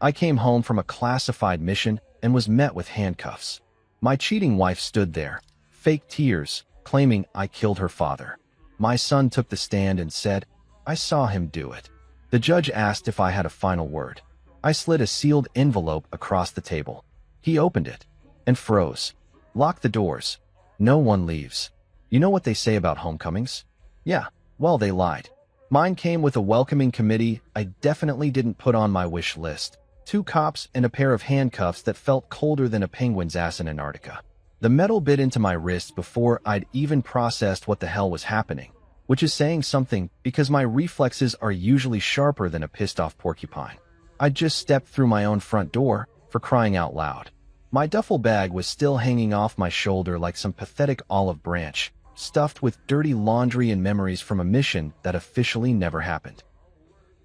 I came home from a classified mission and was met with handcuffs. My cheating wife stood there, fake tears, claiming I killed her father. My son took the stand and said, "I saw him do it." The judge asked if I had a final word. I slid a sealed envelope across the table. He opened it and froze. "Lock the doors. No one leaves." You know what they say about homecomings? Yeah, well, they lied. Mine came with a welcoming committee I definitely didn't put on my wish list. 2 cops and a pair of handcuffs that felt colder than a penguin's ass in Antarctica. The metal bit into my wrist before I'd even processed what the hell was happening, which is saying something because my reflexes are usually sharper than a pissed-off porcupine. I'd just stepped through my own front door, for crying out loud. My duffel bag was still hanging off my shoulder like some pathetic olive branch, stuffed with dirty laundry and memories from a mission that officially never happened.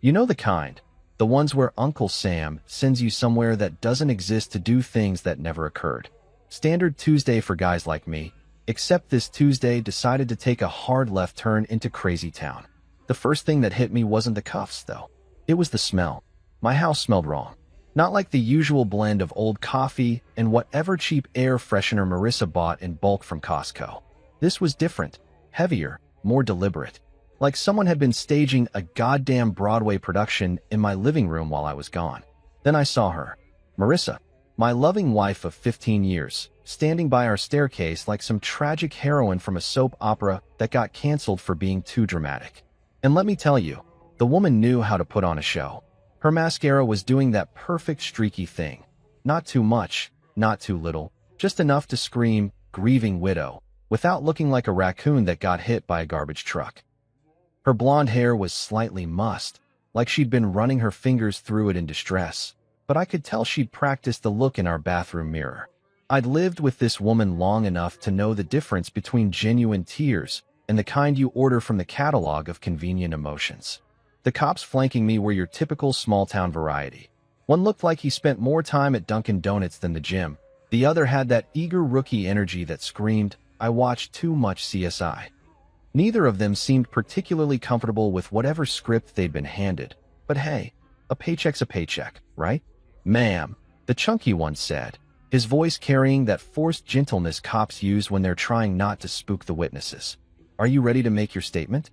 You know the kind. The ones where Uncle Sam sends you somewhere that doesn't exist to do things that never occurred. Standard Tuesday for guys like me, except this Tuesday decided to take a hard left turn into Crazy Town. The first thing that hit me wasn't the cuffs, though. It was the smell. My house smelled wrong. Not like the usual blend of old coffee and whatever cheap air freshener Marissa bought in bulk from Costco. This was different, heavier, more deliberate. Like someone had been staging a goddamn Broadway production in my living room while I was gone. Then I saw her, Marissa, my loving wife of 15 years, standing by our staircase like some tragic heroine from a soap opera that got canceled for being too dramatic. And let me tell you, the woman knew how to put on a show. Her mascara was doing that perfect streaky thing. Not too much, not too little, just enough to scream, "Grieving widow," without looking like a raccoon that got hit by a garbage truck. Her blonde hair was slightly mussed, like she'd been running her fingers through it in distress, but I could tell she'd practiced the look in our bathroom mirror. I'd lived with this woman long enough to know the difference between genuine tears and the kind you order from the catalog of convenient emotions. The cops flanking me were your typical small-town variety. One looked like he spent more time at Dunkin' Donuts than the gym. The other had that eager rookie energy that screamed, "I watched too much CSI." Neither of them seemed particularly comfortable with whatever script they'd been handed. But hey, a paycheck's a paycheck, right? "Ma'am," the chunky one said, his voice carrying that forced gentleness cops use when they're trying not to spook the witnesses. "Are you ready to make your statement?"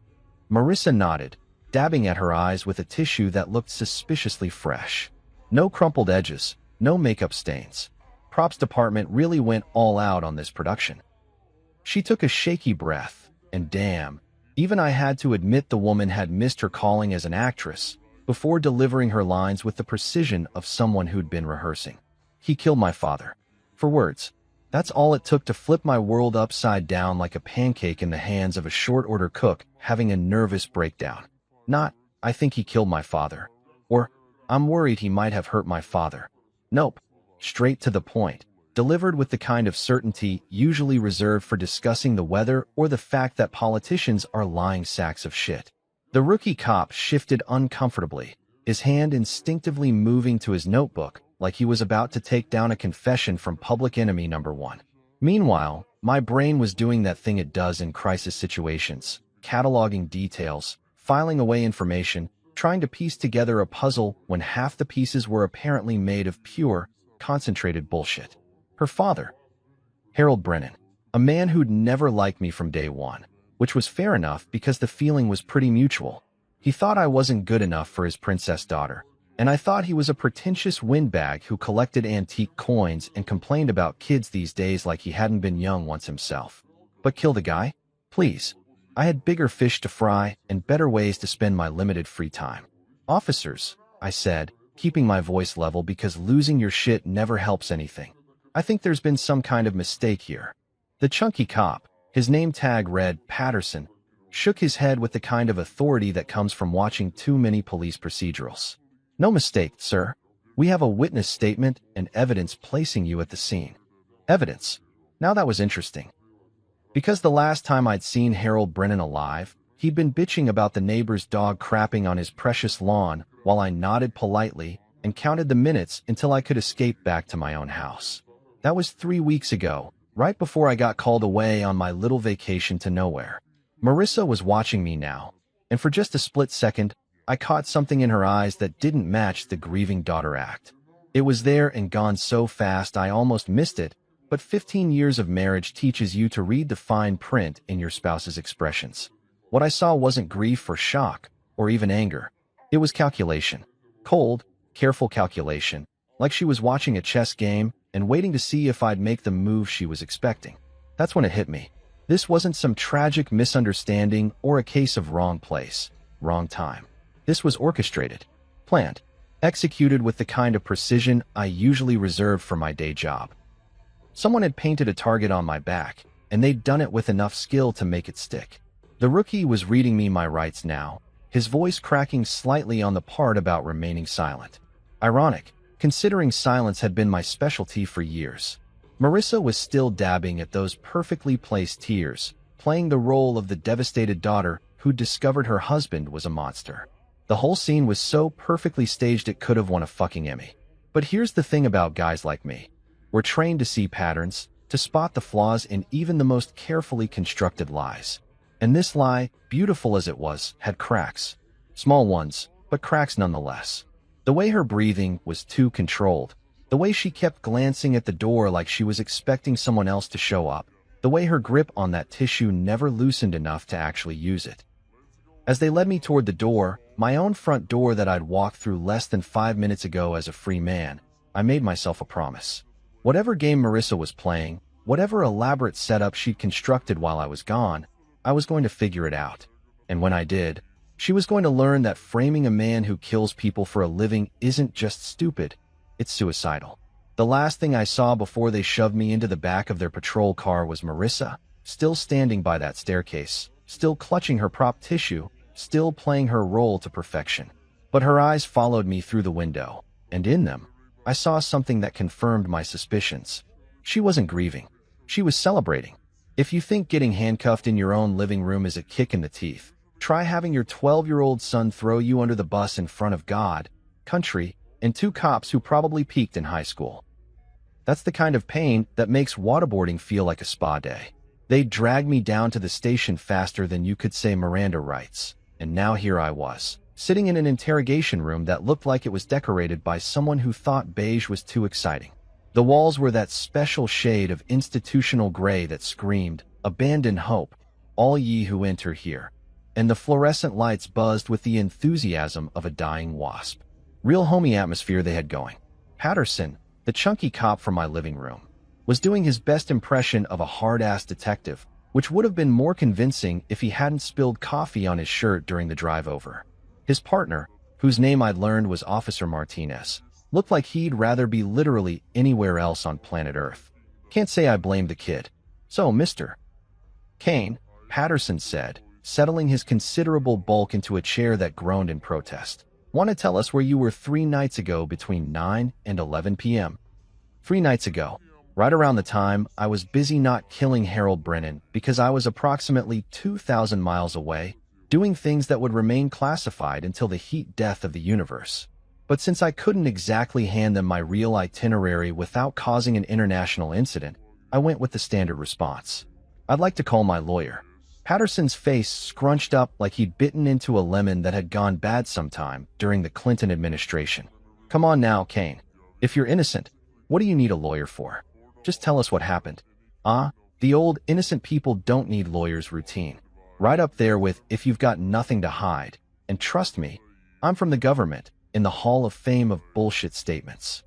Marissa nodded, dabbing at her eyes with a tissue that looked suspiciously fresh. No crumpled edges, no makeup stains. Props department really went all out on this production. She took a shaky breath. And damn, even I had to admit the woman had missed her calling as an actress before delivering her lines with the precision of someone who'd been rehearsing. "He killed my father." For words. That's all it took to flip my world upside down like a pancake in the hands of a short-order cook having a nervous breakdown. Not, "I think he killed my father," or "I'm worried he might have hurt my father." Nope. Straight to the point. Delivered with the kind of certainty usually reserved for discussing the weather or the fact that politicians are lying sacks of shit. The rookie cop shifted uncomfortably, his hand instinctively moving to his notebook like he was about to take down a confession from public enemy number 1. Meanwhile, my brain was doing that thing it does in crisis situations, cataloging details, filing away information, trying to piece together a puzzle when half the pieces were apparently made of pure, concentrated bullshit. Her father, Harold Brennan, a man who'd never liked me from day one, which was fair enough because the feeling was pretty mutual. He thought I wasn't good enough for his princess daughter, and I thought he was a pretentious windbag who collected antique coins and complained about kids these days like he hadn't been young once himself. But kill the guy? Please. I had bigger fish to fry and better ways to spend my limited free time. "Officers," I said, keeping my voice level because losing your shit never helps anything. "I think there's been some kind of mistake here." The chunky cop, his name tag read Patterson, shook his head with the kind of authority that comes from watching too many police procedurals. "No mistake, sir. We have a witness statement and evidence placing you at the scene." Evidence. Now that was interesting. Because the last time I'd seen Harold Brennan alive, he'd been bitching about the neighbor's dog crapping on his precious lawn while I nodded politely and counted the minutes until I could escape back to my own house. That was 3 weeks ago, right before I got called away on my little vacation to nowhere. Marissa was watching me now, and for just a split second, I caught something in her eyes that didn't match the grieving daughter act. It was there and gone so fast I almost missed it, but 15 years of marriage teaches you to read the fine print in your spouse's expressions. What I saw wasn't grief or shock, or even anger. It was calculation. Cold, careful calculation, like she was watching a chess game and waiting to see if I'd make the move she was expecting. That's when it hit me. This wasn't some tragic misunderstanding or a case of wrong place, wrong time. This was orchestrated, planned, executed with the kind of precision I usually reserve for my day job. Someone had painted a target on my back, and they'd done it with enough skill to make it stick. The rookie was reading me my rights now, his voice cracking slightly on the part about remaining silent. Ironic, considering silence had been my specialty for years. Marissa was still dabbing at those perfectly placed tears, playing the role of the devastated daughter who discovered her husband was a monster. The whole scene was so perfectly staged it could have won a fucking Emmy. But here's the thing about guys like me. We're trained to see patterns, to spot the flaws in even the most carefully constructed lies. And this lie, beautiful as it was, had cracks. Small ones, but cracks nonetheless. The way her breathing was too controlled, the way she kept glancing at the door like she was expecting someone else to show up, the way her grip on that tissue never loosened enough to actually use it. As they led me toward the door, my own front door that I'd walked through less than 5 minutes ago as a free man, I made myself a promise. Whatever game Marissa was playing, whatever elaborate setup she'd constructed while I was gone, I was going to figure it out. And when I did, she was going to learn that framing a man who kills people for a living isn't just stupid, it's suicidal. The last thing I saw before they shoved me into the back of their patrol car was Marissa, still standing by that staircase, still clutching her prop tissue, still playing her role to perfection. But her eyes followed me through the window, and in them, I saw something that confirmed my suspicions. She wasn't grieving. She was celebrating. If you think getting handcuffed in your own living room is a kick in the teeth, try having your 12-year-old son throw you under the bus in front of God, country, and 2 cops who probably peaked in high school. That's the kind of pain that makes waterboarding feel like a spa day. They dragged me down to the station faster than you could say Miranda rights, and now here I was, sitting in an interrogation room that looked like it was decorated by someone who thought beige was too exciting. The walls were that special shade of institutional gray that screamed, "Abandon hope, all ye who enter here." And the fluorescent lights buzzed with the enthusiasm of a dying wasp. Real homey atmosphere they had going. Patterson, the chunky cop from my living room, was doing his best impression of a hard-ass detective, which would have been more convincing if he hadn't spilled coffee on his shirt during the drive over. His partner, whose name I'd learned was Officer Martinez, looked like he'd rather be literally anywhere else on planet Earth. Can't say I blamed the kid. "So, Mr. Kane," Patterson said, settling his considerable bulk into a chair that groaned in protest. "Want to tell us where you were 3 nights ago between 9 and 11 p.m. 3 nights ago, right around the time I was busy not killing Harold Brennan because I was approximately 2,000 miles away, doing things that would remain classified until the heat death of the universe. But since I couldn't exactly hand them my real itinerary without causing an international incident, I went with the standard response. I'd like to call my lawyer." Patterson's face scrunched up like he'd bitten into a lemon that had gone bad sometime during the Clinton administration. "Come on now, Kane. If you're innocent, what do you need a lawyer for? Just tell us what happened." The old innocent people don't need lawyers routine. Right up there with if you've got nothing to hide. And trust me, I'm from the government, in the Hall of Fame of bullshit statements.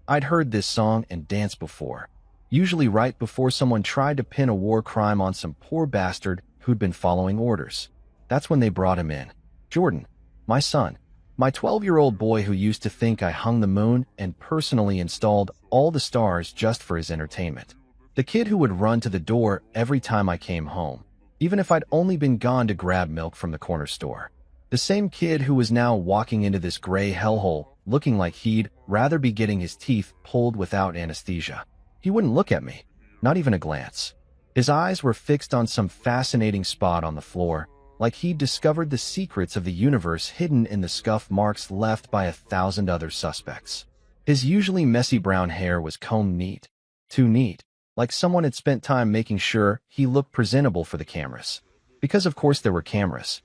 I'd heard this song and dance before, usually right before someone tried to pin a war crime on some poor bastard who'd been following orders. That's when they brought him in. Jordan, my son, my 12-year-old boy who used to think I hung the moon and personally installed all the stars just for his entertainment. The kid who would run to the door every time I came home, even if I'd only been gone to grab milk from the corner store. The same kid who was now walking into this gray hellhole, looking like he'd rather be getting his teeth pulled without anesthesia. He wouldn't look at me, not even a glance. His eyes were fixed on some fascinating spot on the floor, like he'd discovered the secrets of the universe hidden in the scuff marks left by 1,000 other suspects. His usually messy brown hair was combed neat, too neat, like someone had spent time making sure he looked presentable for the cameras. Because of course there were cameras.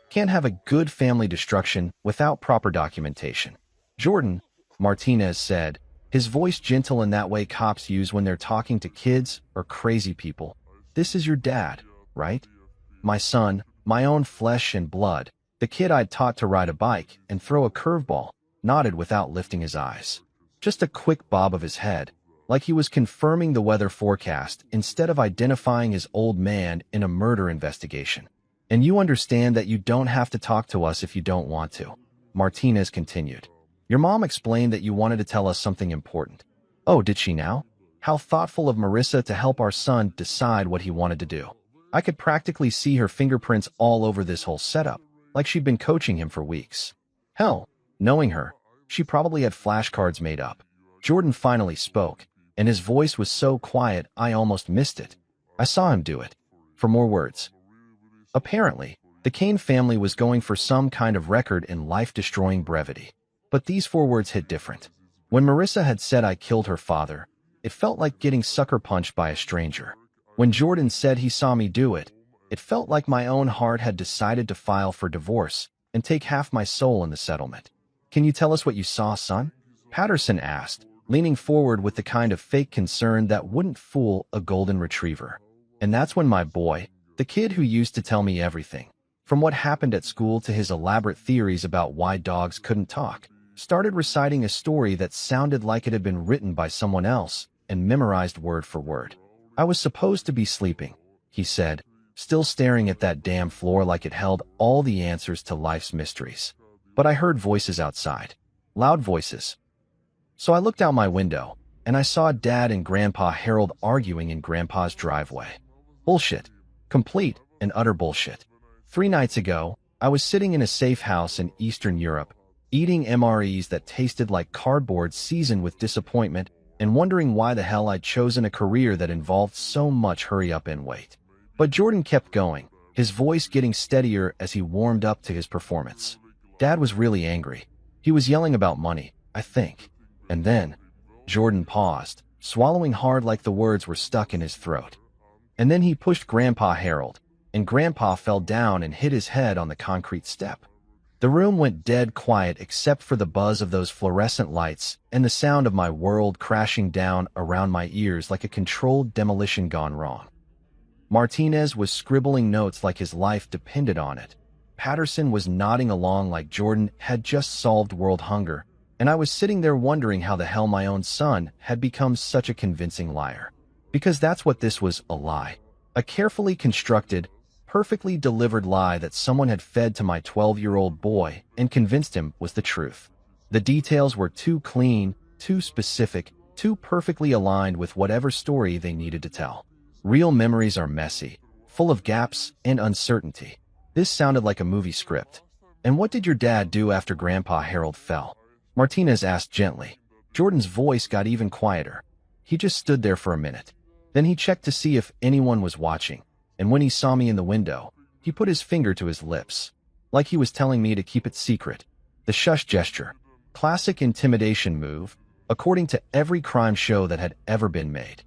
Can't have a good family destruction without proper documentation. Jordan, Martinez said, his voice gentle in that way cops use when they're talking to kids or crazy people. This is your dad, right? My son, my own flesh and blood, the kid I'd taught to ride a bike and throw a curveball, nodded without lifting his eyes. Just a quick bob of his head, like he was confirming the weather forecast instead of identifying his old man in a murder investigation. And you understand that you don't have to talk to us if you don't want to, Martinez continued. Your mom explained that you wanted to tell us something important. Oh, did she now? How thoughtful of Marissa to help our son decide what he wanted to do. I could practically see her fingerprints all over this whole setup, like she'd been coaching him for weeks. Hell, knowing her, she probably had flashcards made up. Jordan finally spoke, and his voice was so quiet I almost missed it. I saw him do it. For more words. Apparently, the Kane family was going for some kind of record in life-destroying brevity. But these 4 words hit different. When Marissa had said I killed her father, it felt like getting sucker punched by a stranger. When Jordan said he saw me do it, it felt like my own heart had decided to file for divorce and take half my soul in the settlement. Can you tell us what you saw, son? Patterson asked, leaning forward with the kind of fake concern that wouldn't fool a golden retriever. And that's when my boy, the kid who used to tell me everything, from what happened at school to his elaborate theories about why dogs couldn't talk, started reciting a story that sounded like it had been written by someone else and memorized word for word. I was supposed to be sleeping, he said, still staring at that damn floor like it held all the answers to life's mysteries. But I heard voices outside. Loud voices. So I looked out my window, and I saw Dad and Grandpa Harold arguing in Grandpa's driveway. Bullshit. Complete and utter bullshit. 3 nights ago, I was sitting in a safe house in Eastern Europe, eating MREs that tasted like cardboard seasoned with disappointment and wondering why the hell I'd chosen a career that involved so much hurry up and wait. But Jordan kept going, his voice getting steadier as he warmed up to his performance. Dad was really angry. He was yelling about money, I think. And then, Jordan paused, swallowing hard like the words were stuck in his throat. And then he pushed Grandpa Harold, and Grandpa fell down and hit his head on the concrete step. The room went dead quiet except for the buzz of those fluorescent lights and the sound of my world crashing down around my ears like a controlled demolition gone wrong. Martinez was scribbling notes like his life depended on it. Patterson was nodding along like Jordan had just solved world hunger, and I was sitting there wondering how the hell my own son had become such a convincing liar. Because that's what this was, a lie. A carefully constructed, perfectly delivered lie that someone had fed to my 12-year-old boy and convinced him was the truth. The details were too clean, too specific, too perfectly aligned with whatever story they needed to tell. Real memories are messy, full of gaps and uncertainty. This sounded like a movie script. And what did your dad do after Grandpa Harold fell? Martinez asked gently. Jordan's voice got even quieter. He just stood there for a minute. Then he checked to see if anyone was watching, and when he saw me in the window, he put his finger to his lips, like he was telling me to keep it secret. The shush gesture. Classic intimidation move, according to every crime show that had ever been made.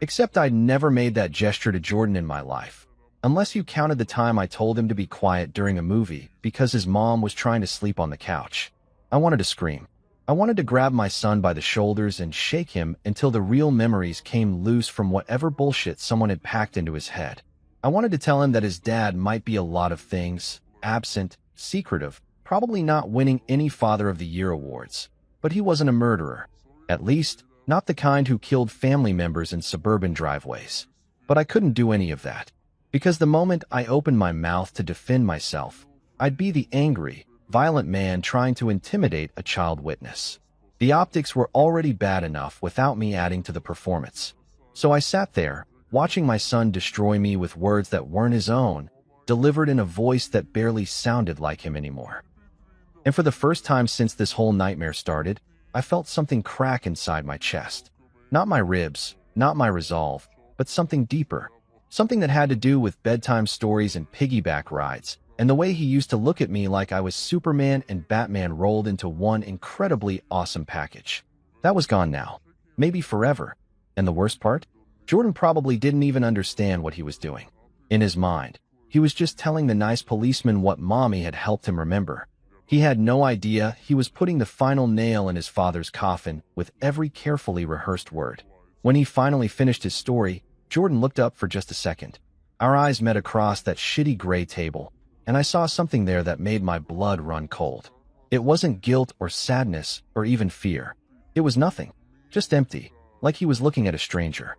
Except I'd never made that gesture to Jordan in my life, unless you counted the time I told him to be quiet during a movie because his mom was trying to sleep on the couch. I wanted to scream. I wanted to grab my son by the shoulders and shake him until the real memories came loose from whatever bullshit someone had packed into his head. I wanted to tell him that his dad might be a lot of things, absent, secretive, probably not winning any Father of the Year awards. But he wasn't a murderer. At least, not the kind who killed family members in suburban driveways. But I couldn't do any of that. Because the moment I opened my mouth to defend myself, I'd be the angry, violent man trying to intimidate a child witness. The optics were already bad enough without me adding to the performance. So I sat there, watching my son destroy me with words that weren't his own, delivered in a voice that barely sounded like him anymore. And for the first time since this whole nightmare started, I felt something crack inside my chest. Not my ribs, not my resolve, but something deeper. Something that had to do with bedtime stories and piggyback rides, and the way he used to look at me like I was Superman and Batman rolled into one incredibly awesome package. That was gone now. Maybe forever. And the worst part? Jordan probably didn't even understand what he was doing. In his mind, He was just telling the nice policeman what Mommy had helped him remember. He had no idea he was putting the final nail in his father's coffin with every carefully rehearsed word. When he finally finished his story, Jordan looked up for just a second. Our eyes met across that shitty gray table, and I saw something there that made my blood run cold. It wasn't guilt or sadness or even fear. It was nothing, just empty, like he was looking at a stranger.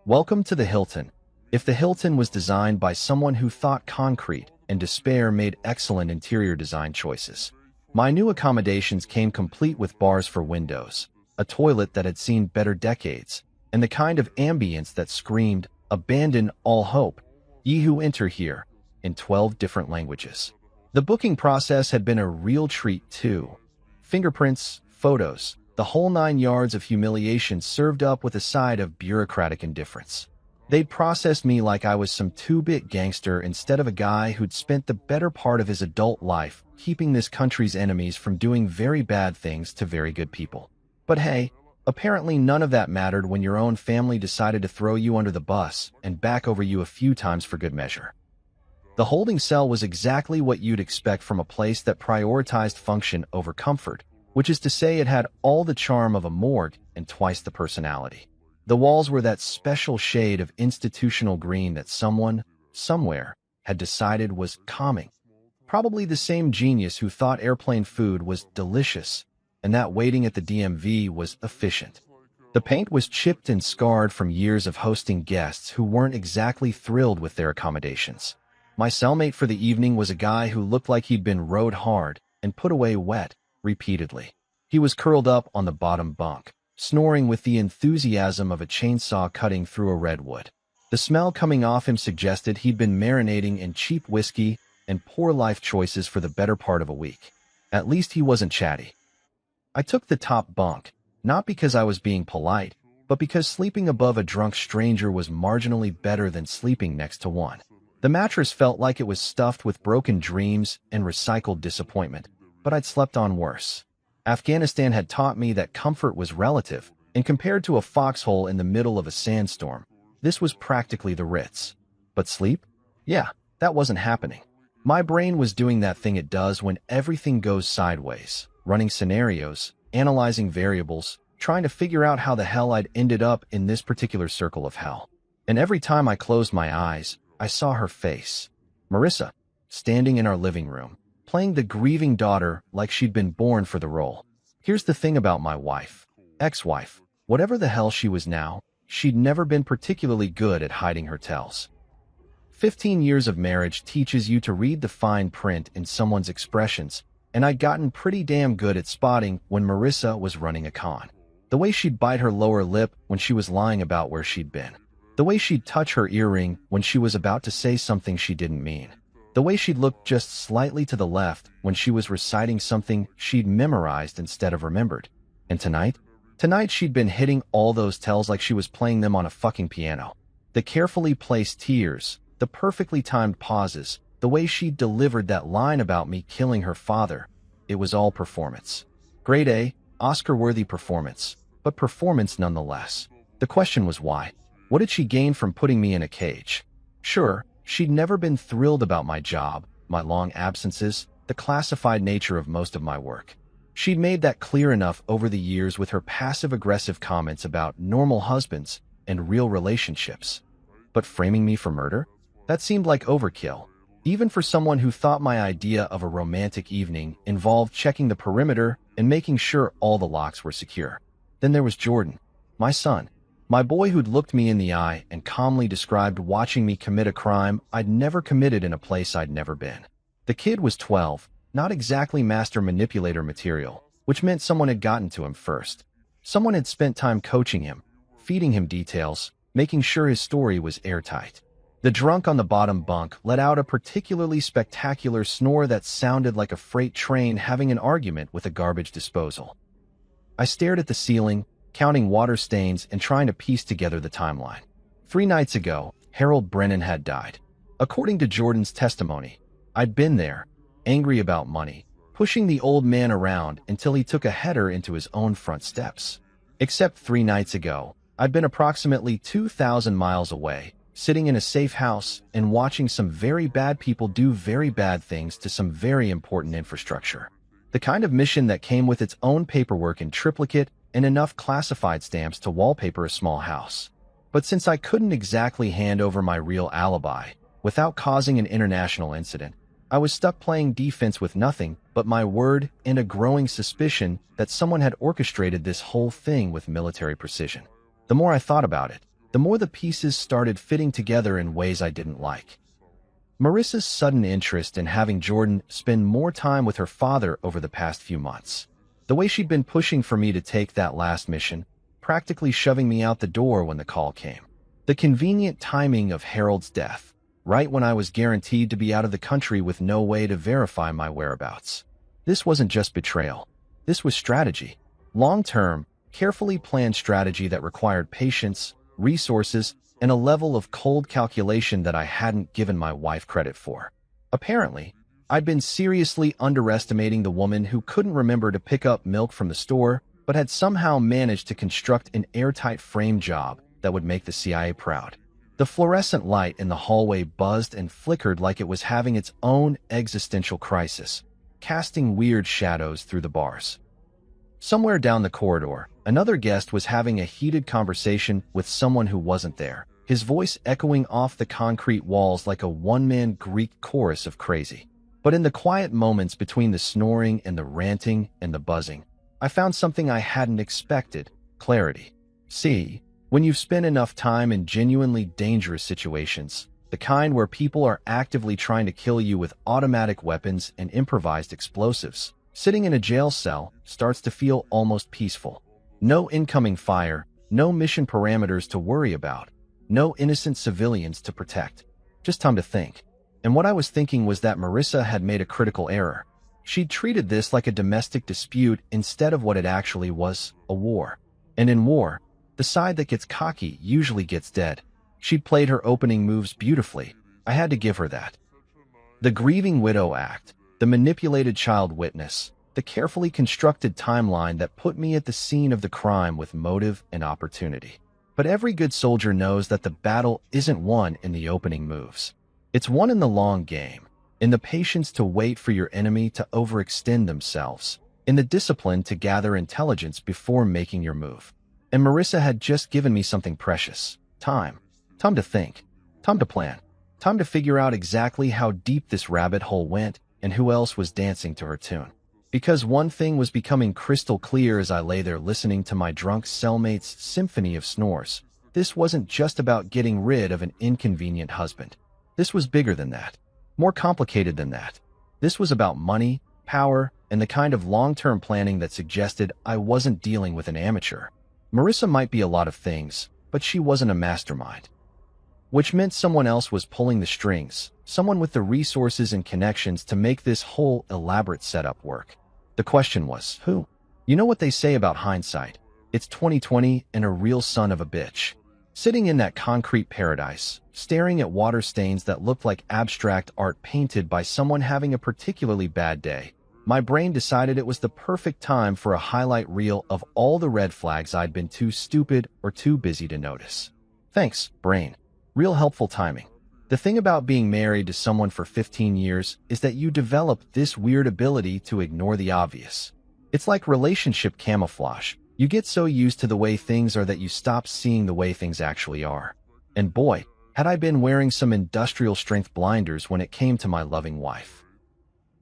Welcome to the Hilton. If the Hilton was designed by someone who thought concrete and despair made excellent interior design choices. My new accommodations came complete with bars for windows, a toilet that had seen better decades, and the kind of ambience that screamed, "Abandon all hope, ye who enter here," in 12 different languages. The booking process had been a real treat too. Fingerprints, photos, the whole 9 yards of humiliation served up with a side of bureaucratic indifference. They'd processed me like I was some 2-bit gangster instead of a guy who'd spent the better part of his adult life keeping this country's enemies from doing very bad things to very good people. But hey, apparently none of that mattered when your own family decided to throw you under the bus and back over you a few times for good measure. The holding cell was exactly what you'd expect from a place that prioritized function over comfort, which is to say it had all the charm of a morgue and twice the personality. The walls were that special shade of institutional green that someone, somewhere, had decided was calming. Probably the same genius who thought airplane food was delicious and that waiting at the DMV was efficient. The paint was chipped and scarred from years of hosting guests who weren't exactly thrilled with their accommodations. My cellmate for the evening was a guy who looked like he'd been rode hard and put away wet repeatedly. He was curled up on the bottom bunk, snoring with the enthusiasm of a chainsaw cutting through a redwood. The smell coming off him suggested he'd been marinating in cheap whiskey and poor life choices for the better part of a week. At least he wasn't chatty. I took the top bunk, not because I was being polite, but because sleeping above a drunk stranger was marginally better than sleeping next to one. The mattress felt like it was stuffed with broken dreams and recycled disappointment, but I'd slept on worse. Afghanistan had taught me that comfort was relative, and compared to a foxhole in the middle of a sandstorm, this was practically the Ritz. But sleep? Yeah, that wasn't happening. My brain was doing that thing it does when everything goes sideways, running scenarios, analyzing variables, trying to figure out how the hell I'd ended up in this particular circle of hell. And every time I closed my eyes, I saw her face. Marissa, standing in our living room, playing the grieving daughter like she'd been born for the role. Here's the thing about my wife, ex-wife, whatever the hell she was now, she'd never been particularly good at hiding her tells. 15 years of marriage teaches you to read the fine print in someone's expressions, and I'd gotten pretty damn good at spotting when Marissa was running a con. The way she'd bite her lower lip when she was lying about where she'd been. The way she'd touch her earring when she was about to say something she didn't mean. The way she'd look just slightly to the left when she was reciting something she'd memorized instead of remembered. And tonight she'd been hitting all those tells like she was playing them on a fucking piano. The carefully placed tears, the perfectly timed pauses, the way she delivered that line about me killing her father, it was all performance. Grade A, Oscar-worthy performance, but performance nonetheless. The question was why? What did she gain from putting me in a cage? Sure, she'd never been thrilled about my job, my long absences, the classified nature of most of my work. She'd made that clear enough over the years with her passive-aggressive comments about normal husbands and real relationships. But framing me for murder? That seemed like overkill, even for someone who thought my idea of a romantic evening involved checking the perimeter and making sure all the locks were secure. Then there was Jordan, my son. My boy who'd looked me in the eye and calmly described watching me commit a crime I'd never committed in a place I'd never been. The kid was 12, not exactly master manipulator material, which meant someone had gotten to him first. Someone had spent time coaching him, feeding him details, making sure his story was airtight. The drunk on the bottom bunk let out a particularly spectacular snore that sounded like a freight train having an argument with a garbage disposal. I stared at the ceiling, counting water stains and trying to piece together the timeline. 3 nights ago, Harold Brennan had died. According to Jordan's testimony, I'd been there, angry about money, pushing the old man around until he took a header into his own front steps. Except 3 nights ago, I'd been approximately 2,000 miles away, sitting in a safe house and watching some very bad people do very bad things to some very important infrastructure. The kind of mission that came with its own paperwork in triplicate and enough classified stamps to wallpaper a small house. But since I couldn't exactly hand over my real alibi without causing an international incident, I was stuck playing defense with nothing but my word and a growing suspicion that someone had orchestrated this whole thing with military precision. The more I thought about it, the more the pieces started fitting together in ways I didn't like. Marissa's sudden interest in having Jordan spend more time with her father over the past few months. The way she'd been pushing for me to take that last mission, practically shoving me out the door when the call came. The convenient timing of Harold's death, right when I was guaranteed to be out of the country with no way to verify my whereabouts. This wasn't just betrayal. This was strategy. Long-term, carefully planned strategy that required patience, resources, and a level of cold calculation that I hadn't given my wife credit for. Apparently, I'd been seriously underestimating the woman who couldn't remember to pick up milk from the store, but had somehow managed to construct an airtight frame job that would make the CIA proud. The fluorescent light in the hallway buzzed and flickered like it was having its own existential crisis, casting weird shadows through the bars. Somewhere down the corridor, another guest was having a heated conversation with someone who wasn't there, his voice echoing off the concrete walls like a one-man Greek chorus of crazy. But in the quiet moments between the snoring and the ranting and the buzzing, I found something I hadn't expected: clarity. See, when you've spent enough time in genuinely dangerous situations, the kind where people are actively trying to kill you with automatic weapons and improvised explosives, sitting in a jail cell starts to feel almost peaceful. No incoming fire, no mission parameters to worry about, no innocent civilians to protect. Just time to think. And what I was thinking was that Marissa had made a critical error. She'd treated this like a domestic dispute instead of what it actually was: a war. And in war, the side that gets cocky usually gets dead. She'd played her opening moves beautifully. I had to give her that. The grieving widow act, the manipulated child witness, the carefully constructed timeline that put me at the scene of the crime with motive and opportunity. But every good soldier knows that the battle isn't won in the opening moves. It's won in the long game, in the patience to wait for your enemy to overextend themselves, in the discipline to gather intelligence before making your move. And Marissa had just given me something precious: time. Time to think. Time to plan. Time to figure out exactly how deep this rabbit hole went and who else was dancing to her tune. Because one thing was becoming crystal clear as I lay there listening to my drunk cellmate's symphony of snores. This wasn't just about getting rid of an inconvenient husband. This was bigger than that. More complicated than that. This was about money, power, and the kind of long-term planning that suggested I wasn't dealing with an amateur. Marissa might be a lot of things, but she wasn't a mastermind. Which meant someone else was pulling the strings, someone with the resources and connections to make this whole elaborate setup work. The question was, who? You know what they say about hindsight? It's 2020 and a real son of a bitch. Sitting in that concrete paradise, staring at water stains that looked like abstract art painted by someone having a particularly bad day, my brain decided it was the perfect time for a highlight reel of all the red flags I'd been too stupid or too busy to notice. Thanks, brain. Real helpful timing. The thing about being married to someone for 15 years is that you develop this weird ability to ignore the obvious. It's like relationship camouflage. You get so used to the way things are that you stop seeing the way things actually are. And boy, had I been wearing some industrial strength blinders when it came to my loving wife.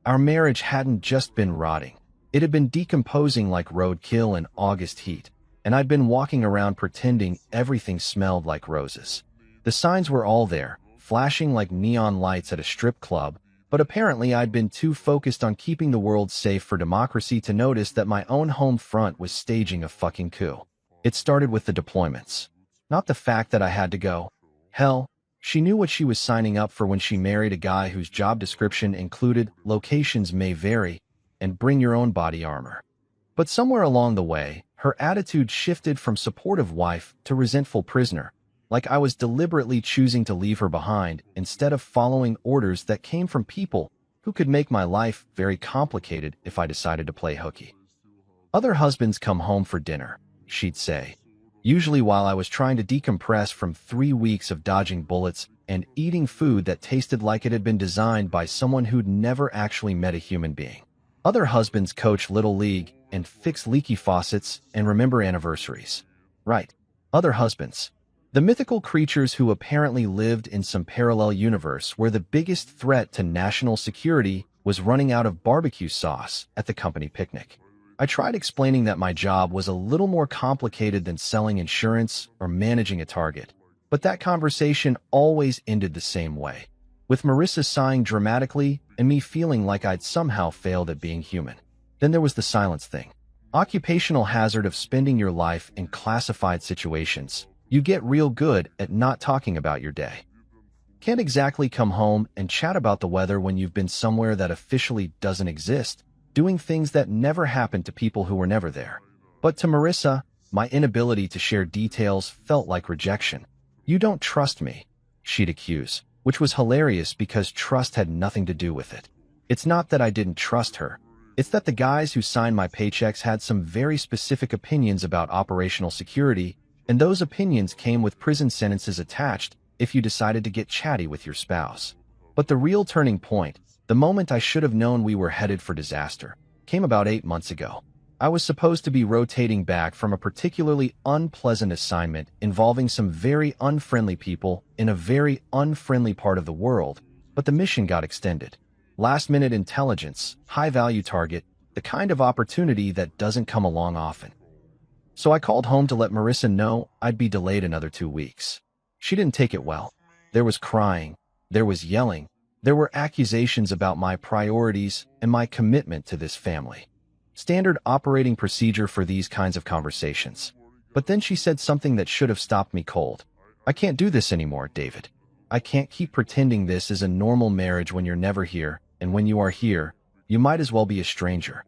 Our marriage hadn't just been rotting. It had been decomposing like roadkill in August heat, and I'd been walking around pretending everything smelled like roses. The signs were all there, flashing like neon lights at a strip club, but apparently I'd been too focused on keeping the world safe for democracy to notice that my own home front was staging a fucking coup. It started with the deployments. Not the fact that I had to go. Hell, she knew what she was signing up for when she married a guy whose job description included "locations may vary" and "bring your own body armor." But somewhere along the way, her attitude shifted from supportive wife to resentful prisoner, like I was deliberately choosing to leave her behind instead of following orders that came from people who could make my life very complicated if I decided to play hooky. "Other husbands come home for dinner," she'd say. usually while I was trying to decompress from 3 weeks of dodging bullets and eating food that tasted like it had been designed by someone who'd never actually met a human being. Other husbands coach Little League and fix leaky faucets and remember anniversaries. Right. Other husbands. The mythical creatures who apparently lived in some parallel universe where the biggest threat to national security was running out of barbecue sauce at the company picnic. I tried explaining that my job was a little more complicated than selling insurance or managing a target, but that conversation always ended the same way, with Marissa sighing dramatically and me feeling like I'd somehow failed at being human. Then there was the silence thing. Occupational hazard of spending your life in classified situations. You get real good at not talking about your day. Can't exactly come home and chat about the weather when you've been somewhere that officially doesn't exist, doing things that never happened to people who were never there. But to Marissa, my inability to share details felt like rejection. You don't trust me, she'd accuse, which was hilarious because trust had nothing to do with it. It's not that I didn't trust her. It's that the guys who signed my paychecks had some very specific opinions about operational security, and those opinions came with prison sentences attached if you decided to get chatty with your spouse. But the real turning point, the moment I should have known we were headed for disaster, came about 8 months ago. I was supposed to be rotating back from a particularly unpleasant assignment involving some very unfriendly people in a very unfriendly part of the world, but the mission got extended. Last-minute intelligence, high-value target, the kind of opportunity that doesn't come along often. So I called home to let Marissa know I'd be delayed another 2 weeks. She didn't take it well. There was crying, there was yelling, there were accusations about my priorities and my commitment to this family. Standard operating procedure for these kinds of conversations. But then she said something that should have stopped me cold. I can't do this anymore, David. I can't keep pretending this is a normal marriage when you're never here, and when you are here, you might as well be a stranger.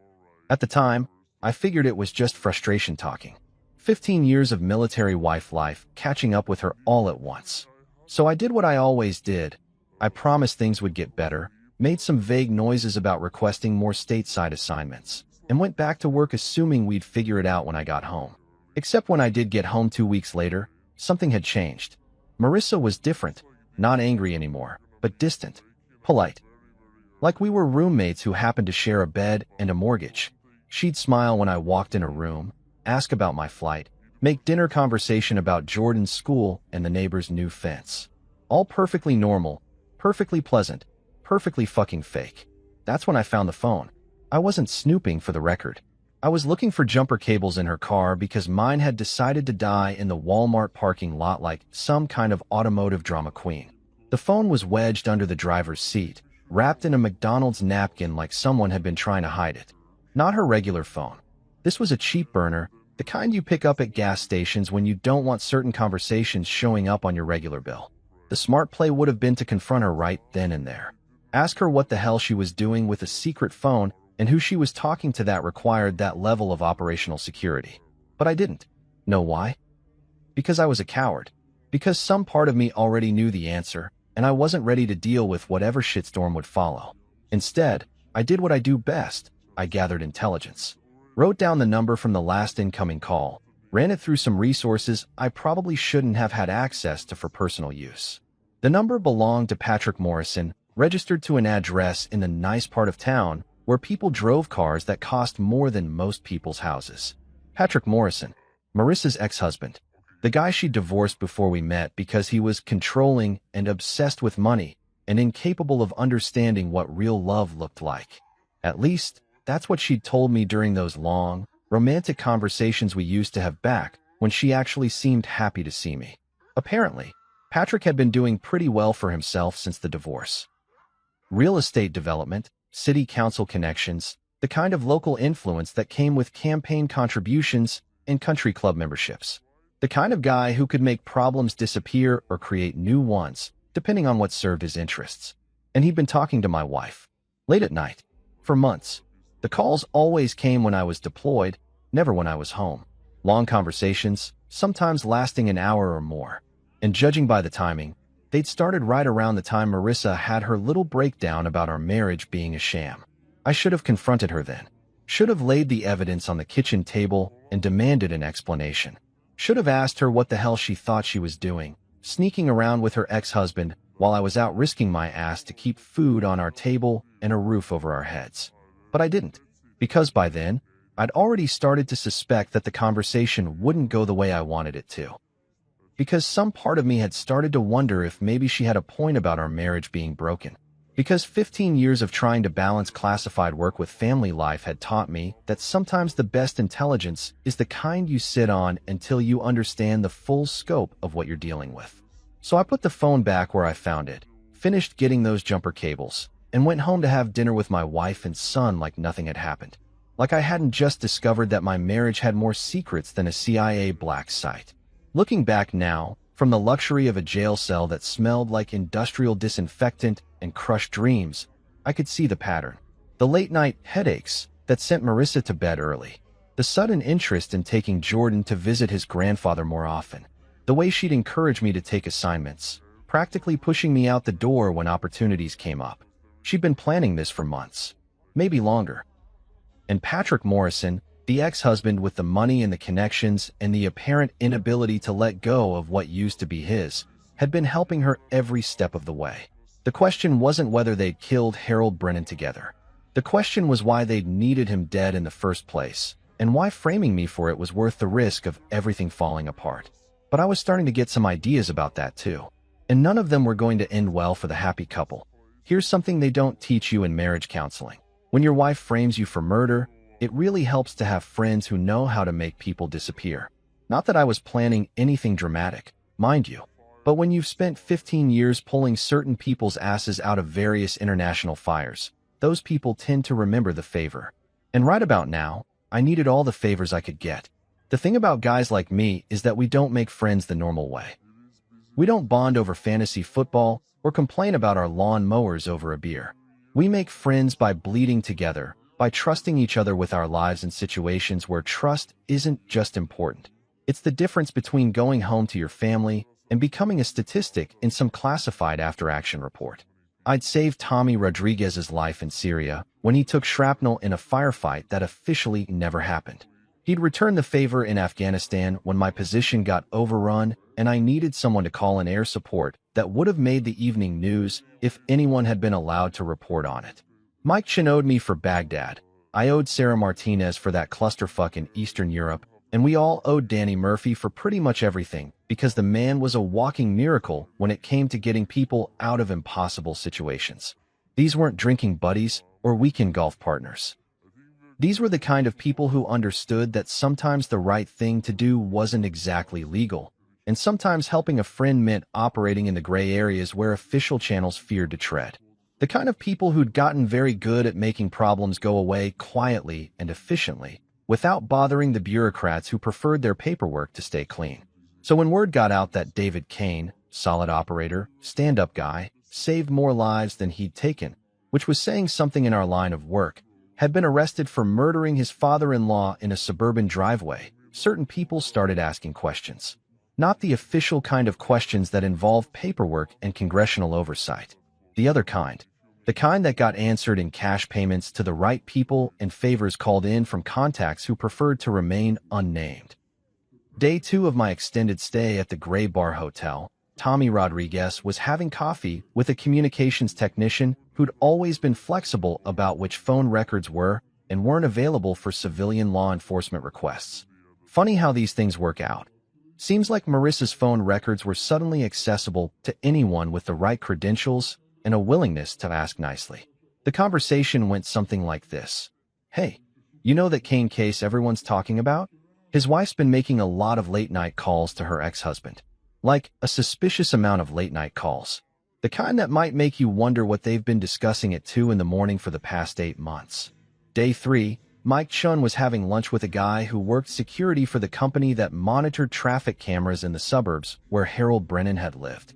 At the time, I figured it was just frustration talking. 15 years of military wife life catching up with her all at once. So I did what I always did. I promised things would get better, made some vague noises about requesting more stateside assignments, and went back to work assuming we'd figure it out when I got home. Except when I did get home 2 weeks later, something had changed. Marissa was different, not angry anymore, but distant, polite. Like we were roommates who happened to share a bed and a mortgage. She'd smile when I walked in a room, ask about my flight, make dinner conversation about Jordan's school and the neighbor's new fence. All perfectly normal, perfectly pleasant, perfectly fucking fake. That's when I found the phone. I wasn't snooping, for the record. I was looking for jumper cables in her car because mine had decided to die in the Walmart parking lot like some kind of automotive drama queen. The phone was wedged under the driver's seat, wrapped in a McDonald's napkin like someone had been trying to hide it. Not her regular phone. This was a cheap burner, the kind you pick up at gas stations when you don't want certain conversations showing up on your regular bill. The smart play would have been to confront her right then and there. Ask her what the hell she was doing with a secret phone and who she was talking to that required that level of operational security. But I didn't. Know why? Because I was a coward. Because some part of me already knew the answer, and I wasn't ready to deal with whatever shitstorm would follow. Instead, I did what I do best. I gathered intelligence. Wrote down the number from the last incoming call, ran it through some resources I probably shouldn't have had access to for personal use. The number belonged to Patrick Morrison, registered to an address in the nice part of town where people drove cars that cost more than most people's houses. Patrick Morrison, Marissa's ex-husband, the guy she divorced before we met because he was controlling and obsessed with money and incapable of understanding what real love looked like. At least, that's what she'd told me during those long, romantic conversations we used to have back when she actually seemed happy to see me. Apparently, Patrick had been doing pretty well for himself since the divorce. Real estate development, city council connections, the kind of local influence that came with campaign contributions and country club memberships. The kind of guy who could make problems disappear or create new ones, depending on what served his interests. And he'd been talking to my wife, late at night, for months. The calls always came when I was deployed, never when I was home. Long conversations, sometimes lasting an hour or more. And judging by the timing, they'd started right around the time Marissa had her little breakdown about our marriage being a sham. I should have confronted her then. Should have laid the evidence on the kitchen table and demanded an explanation. Should have asked her what the hell she thought she was doing, sneaking around with her ex-husband while I was out risking my ass to keep food on our table and a roof over our heads. But I didn't, because by then, I'd already started to suspect that the conversation wouldn't go the way I wanted it to. Because some part of me had started to wonder if maybe she had a point about our marriage being broken. Because 15 years of trying to balance classified work with family life had taught me that sometimes the best intelligence is the kind you sit on until you understand the full scope of what you're dealing with. So I put the phone back where I found it, finished getting those jumper cables, and went home to have dinner with my wife and son like nothing had happened. Like I hadn't just discovered that my marriage had more secrets than a CIA black site. Looking back now, from the luxury of a jail cell that smelled like industrial disinfectant and crushed dreams, I could see the pattern. The late-night headaches that sent Marissa to bed early. The sudden interest in taking Jordan to visit his grandfather more often. The way she'd encourage me to take assignments, practically pushing me out the door when opportunities came up. She'd been planning this for months, maybe longer. And Patrick Morrison, the ex-husband with the money and the connections and the apparent inability to let go of what used to be his, had been helping her every step of the way. The question wasn't whether they'd killed Harold Brennan together. The question was why they'd needed him dead in the first place, and why framing me for it was worth the risk of everything falling apart. But I was starting to get some ideas about that too. And none of them were going to end well for the happy couple. Here's something they don't teach you in marriage counseling. When your wife frames you for murder, it really helps to have friends who know how to make people disappear. Not that I was planning anything dramatic, mind you, but when you've spent 15 years pulling certain people's asses out of various international fires, those people tend to remember the favor. And right about now, I needed all the favors I could get. The thing about guys like me is that we don't make friends the normal way. We don't bond over fantasy football or complain about our lawn mowers over a beer. We make friends by bleeding together, by trusting each other with our lives in situations where trust isn't just important. It's the difference between going home to your family and becoming a statistic in some classified after-action report. I'd saved Tommy Rodriguez's life in Syria when he took shrapnel in a firefight that officially never happened. He'd returned the favor in Afghanistan when my position got overrun and I needed someone to call in air support that would have made the evening news if anyone had been allowed to report on it. Mike Chin owed me for Baghdad. I owed Sarah Martinez for that clusterfuck in Eastern Europe, and we all owed Danny Murphy for pretty much everything because the man was a walking miracle when it came to getting people out of impossible situations. These weren't drinking buddies or weekend golf partners. These were the kind of people who understood that sometimes the right thing to do wasn't exactly legal, and sometimes helping a friend meant operating in the gray areas where official channels feared to tread. The kind of people who'd gotten very good at making problems go away quietly and efficiently, without bothering the bureaucrats who preferred their paperwork to stay clean. So when word got out that David Kane, solid operator, stand-up guy, saved more lives than he'd taken, which was saying something in our line of work, had been arrested for murdering his father-in-law in a suburban driveway, certain people started asking questions. Not the official kind of questions that involve paperwork and congressional oversight. The other kind. The kind that got answered in cash payments to the right people and favors called in from contacts who preferred to remain unnamed. Day 2 of my extended stay at the Gray Bar Hotel, Tommy Rodriguez was having coffee with a communications technician who'd always been flexible about which phone records were and weren't available for civilian law enforcement requests. Funny how these things work out. Seems like Marissa's phone records were suddenly accessible to anyone with the right credentials and a willingness to ask nicely. The conversation went something like this. Hey, you know that Kane case everyone's talking about? His wife's been making a lot of late-night calls to her ex-husband. Like, a suspicious amount of late-night calls. The kind that might make you wonder what they've been discussing at 2 in the morning for the past 8 months. Day 3, Mike Chun was having lunch with a guy who worked security for the company that monitored traffic cameras in the suburbs where Harold Brennan had lived.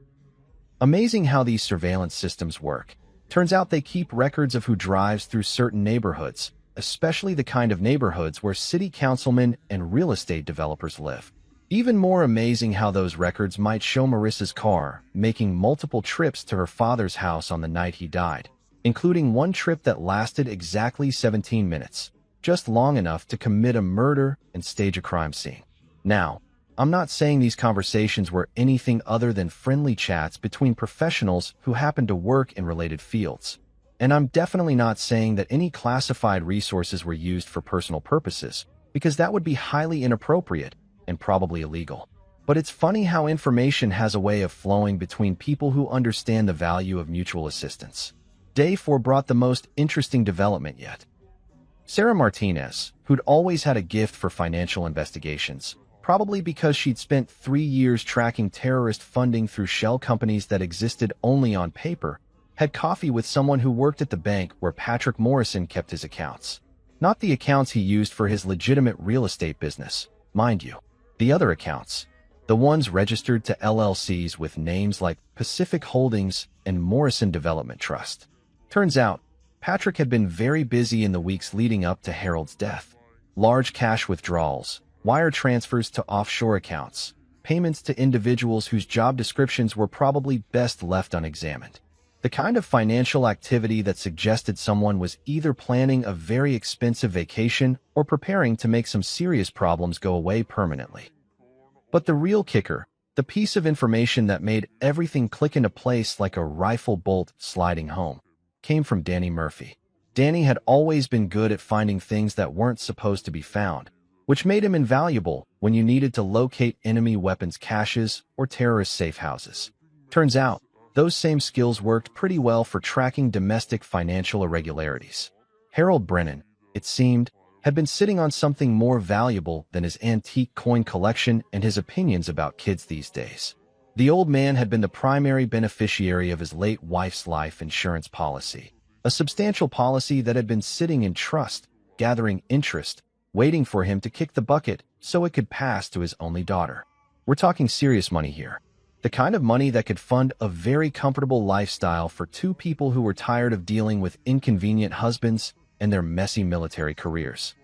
Amazing how these surveillance systems work. Turns out they keep records of who drives through certain neighborhoods, especially the kind of neighborhoods where city councilmen and real estate developers live. Even more amazing how those records might show Marissa's car making multiple trips to her father's house on the night he died, including one trip that lasted exactly 17 minutes, just long enough to commit a murder and stage a crime scene. Now, I'm not saying these conversations were anything other than friendly chats between professionals who happen to work in related fields. And I'm definitely not saying that any classified resources were used for personal purposes, because that would be highly inappropriate and probably illegal. But it's funny how information has a way of flowing between people who understand the value of mutual assistance. Day 4 brought the most interesting development yet. Sarah Martinez, who'd always had a gift for financial investigations, probably because she'd spent 3 years tracking terrorist funding through shell companies that existed only on paper, had coffee with someone who worked at the bank where Patrick Morrison kept his accounts. Not the accounts he used for his legitimate real estate business, mind you. The other accounts. The ones registered to LLCs with names like Pacific Holdings and Morrison Development Trust. Turns out, Patrick had been very busy in the weeks leading up to Harold's death. Large cash withdrawals, wire transfers to offshore accounts, payments to individuals whose job descriptions were probably best left unexamined. The kind of financial activity that suggested someone was either planning a very expensive vacation or preparing to make some serious problems go away permanently. But the real kicker, the piece of information that made everything click into place like a rifle bolt sliding home, came from Danny Murphy. Danny had always been good at finding things that weren't supposed to be found, which made him invaluable when you needed to locate enemy weapons caches or terrorist safe houses. Turns out, those same skills worked pretty well for tracking domestic financial irregularities. Harold Brennan, it seemed, had been sitting on something more valuable than his antique coin collection and his opinions about kids these days. The old man had been the primary beneficiary of his late wife's life insurance policy, a substantial policy that had been sitting in trust, gathering interest, waiting for him to kick the bucket so it could pass to his only daughter. We're talking serious money here. The kind of money that could fund a very comfortable lifestyle for two people who were tired of dealing with inconvenient husbands and their messy military careers.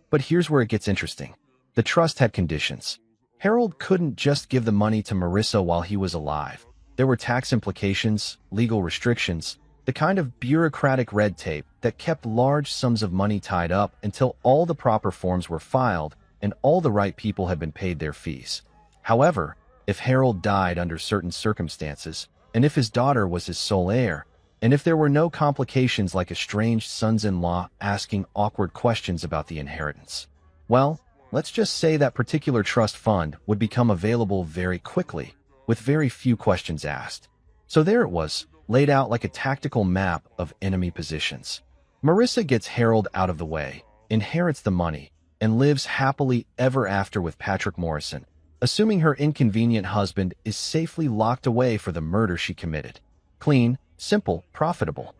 But here's where it gets interesting. The trust had conditions. Harold couldn't just give the money to Marissa while he was alive. There were tax implications, legal restrictions, the kind of bureaucratic red tape that kept large sums of money tied up until all the proper forms were filed and all the right people had been paid their fees. However, if Harold died under certain circumstances, and if his daughter was his sole heir, and if there were no complications like estranged sons-in-law asking awkward questions about the inheritance, well, let's just say that particular trust fund would become available very quickly, with very few questions asked. So there it was, laid out like a tactical map of enemy positions. Marissa gets Harold out of the way, inherits the money, and lives happily ever after with Patrick Morrison, assuming her inconvenient husband is safely locked away for the murder she committed. Clean, simple, profitable.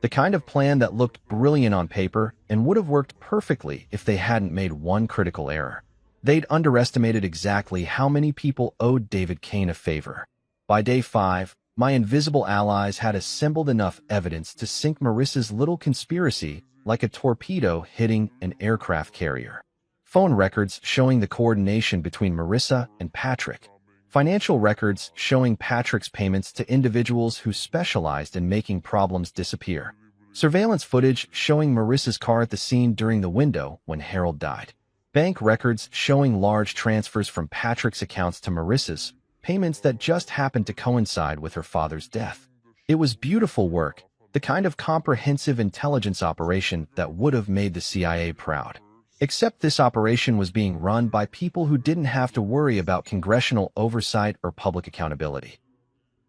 The kind of plan that looked brilliant on paper and would have worked perfectly if they hadn't made one critical error. They'd underestimated exactly how many people owed David Kane a favor. By day 5, my invisible allies had assembled enough evidence to sink Marissa's little conspiracy like a torpedo hitting an aircraft carrier. Phone records showing the coordination between Marissa and Patrick. Financial records showing Patrick's payments to individuals who specialized in making problems disappear. Surveillance footage showing Marissa's car at the scene during the window when Harold died. Bank records showing large transfers from Patrick's accounts to Marissa's, payments that just happened to coincide with her father's death. It was beautiful work, the kind of comprehensive intelligence operation that would have made the CIA proud. Except this operation was being run by people who didn't have to worry about congressional oversight or public accountability.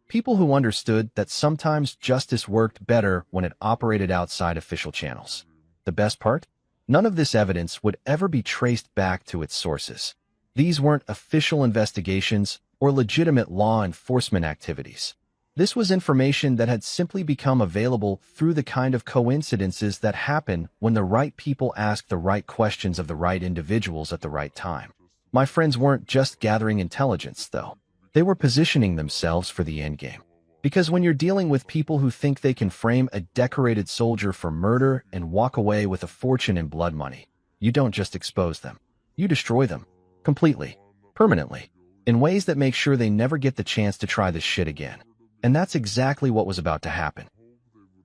People who understood that sometimes justice worked better when it operated outside official channels. The best part? None of this evidence would ever be traced back to its sources. These weren't official investigations or legitimate law enforcement activities. This was information that had simply become available through the kind of coincidences that happen when the right people ask the right questions of the right individuals at the right time. My friends weren't just gathering intelligence, though. They were positioning themselves for the endgame. Because when you're dealing with people who think they can frame a decorated soldier for murder and walk away with a fortune in blood money, you don't just expose them. You destroy them. Completely. Permanently. In ways that make sure they never get the chance to try this shit again. And that's exactly what was about to happen.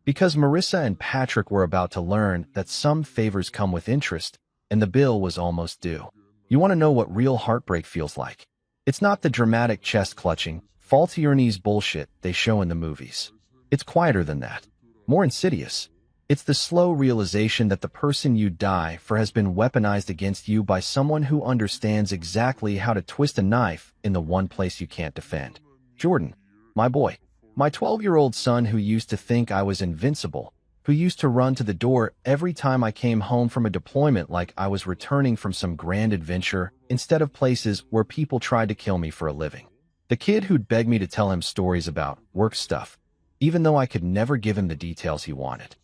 Because Marissa and Patrick were about to learn that some favors come with interest, and the bill was almost due. You want to know what real heartbreak feels like? It's not the dramatic chest-clutching, fall-to-your-knees bullshit they show in the movies. It's quieter than that. More insidious. It's the slow realization that the person you die for has been weaponized against you by someone who understands exactly how to twist a knife in the one place you can't defend. Jordan, my boy, my 12-year-old son who used to think I was invincible, who used to run to the door every time I came home from a deployment like I was returning from some grand adventure instead of places where people tried to kill me for a living. The kid who'd beg me to tell him stories about work stuff, even though I could never give him the details he wanted.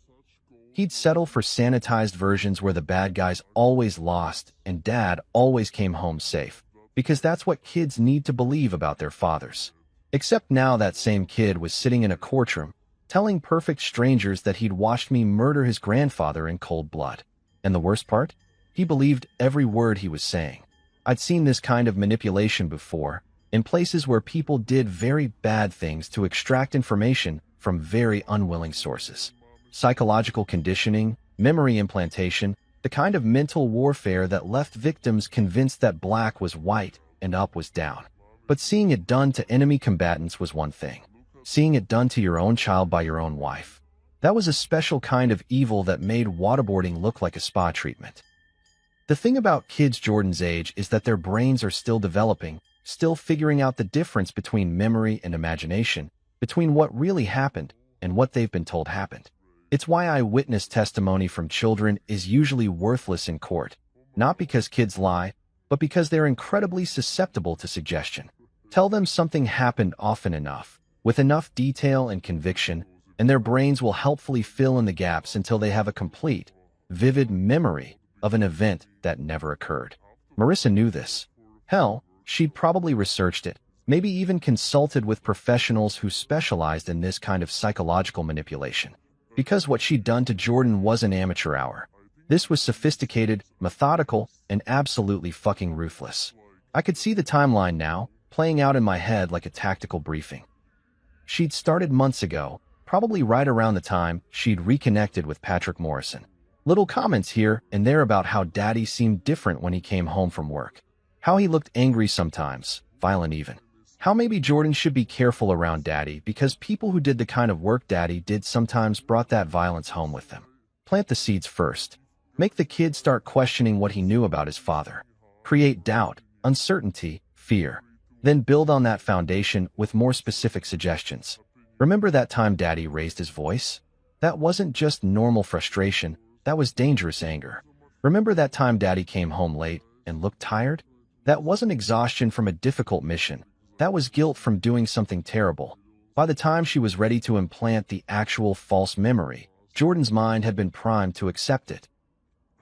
He'd settle for sanitized versions where the bad guys always lost and dad always came home safe, because that's what kids need to believe about their fathers. Except now that same kid was sitting in a courtroom, telling perfect strangers that he'd watched me murder his grandfather in cold blood. And the worst part? He believed every word he was saying. I'd seen this kind of manipulation before, in places where people did very bad things to extract information from very unwilling sources. Psychological conditioning, memory implantation, the kind of mental warfare that left victims convinced that black was white and up was down. But seeing it done to enemy combatants was one thing. Seeing it done to your own child by your own wife. That was a special kind of evil that made waterboarding look like a spa treatment. The thing about kids Jordan's age is that their brains are still developing, still figuring out the difference between memory and imagination, between what really happened and what they've been told happened. It's why eyewitness testimony from children is usually worthless in court, not because kids lie, but because they're incredibly susceptible to suggestion. Tell them something happened often enough, with enough detail and conviction, and their brains will helpfully fill in the gaps until they have a complete, vivid memory of an event that never occurred. Marissa knew this. Hell, she'd probably researched it, maybe even consulted with professionals who specialized in this kind of psychological manipulation. Because what she'd done to Jordan wasn't amateur hour. This was sophisticated, methodical, and absolutely fucking ruthless. I could see the timeline now, playing out in my head like a tactical briefing. She'd started months ago, probably right around the time she'd reconnected with Patrick Morrison. Little comments here and there about how Daddy seemed different when he came home from work. How he looked angry sometimes, violent even. How maybe Jordan should be careful around Daddy because people who did the kind of work Daddy did sometimes brought that violence home with them. Plant the seeds first. Make the kid start questioning what he knew about his father. Create doubt, uncertainty, fear. Then build on that foundation with more specific suggestions. Remember that time Daddy raised his voice? That wasn't just normal frustration, that was dangerous anger. Remember that time Daddy came home late and looked tired? That wasn't exhaustion from a difficult mission. That was guilt from doing something terrible. By the time she was ready to implant the actual false memory, Jordan's mind had been primed to accept it.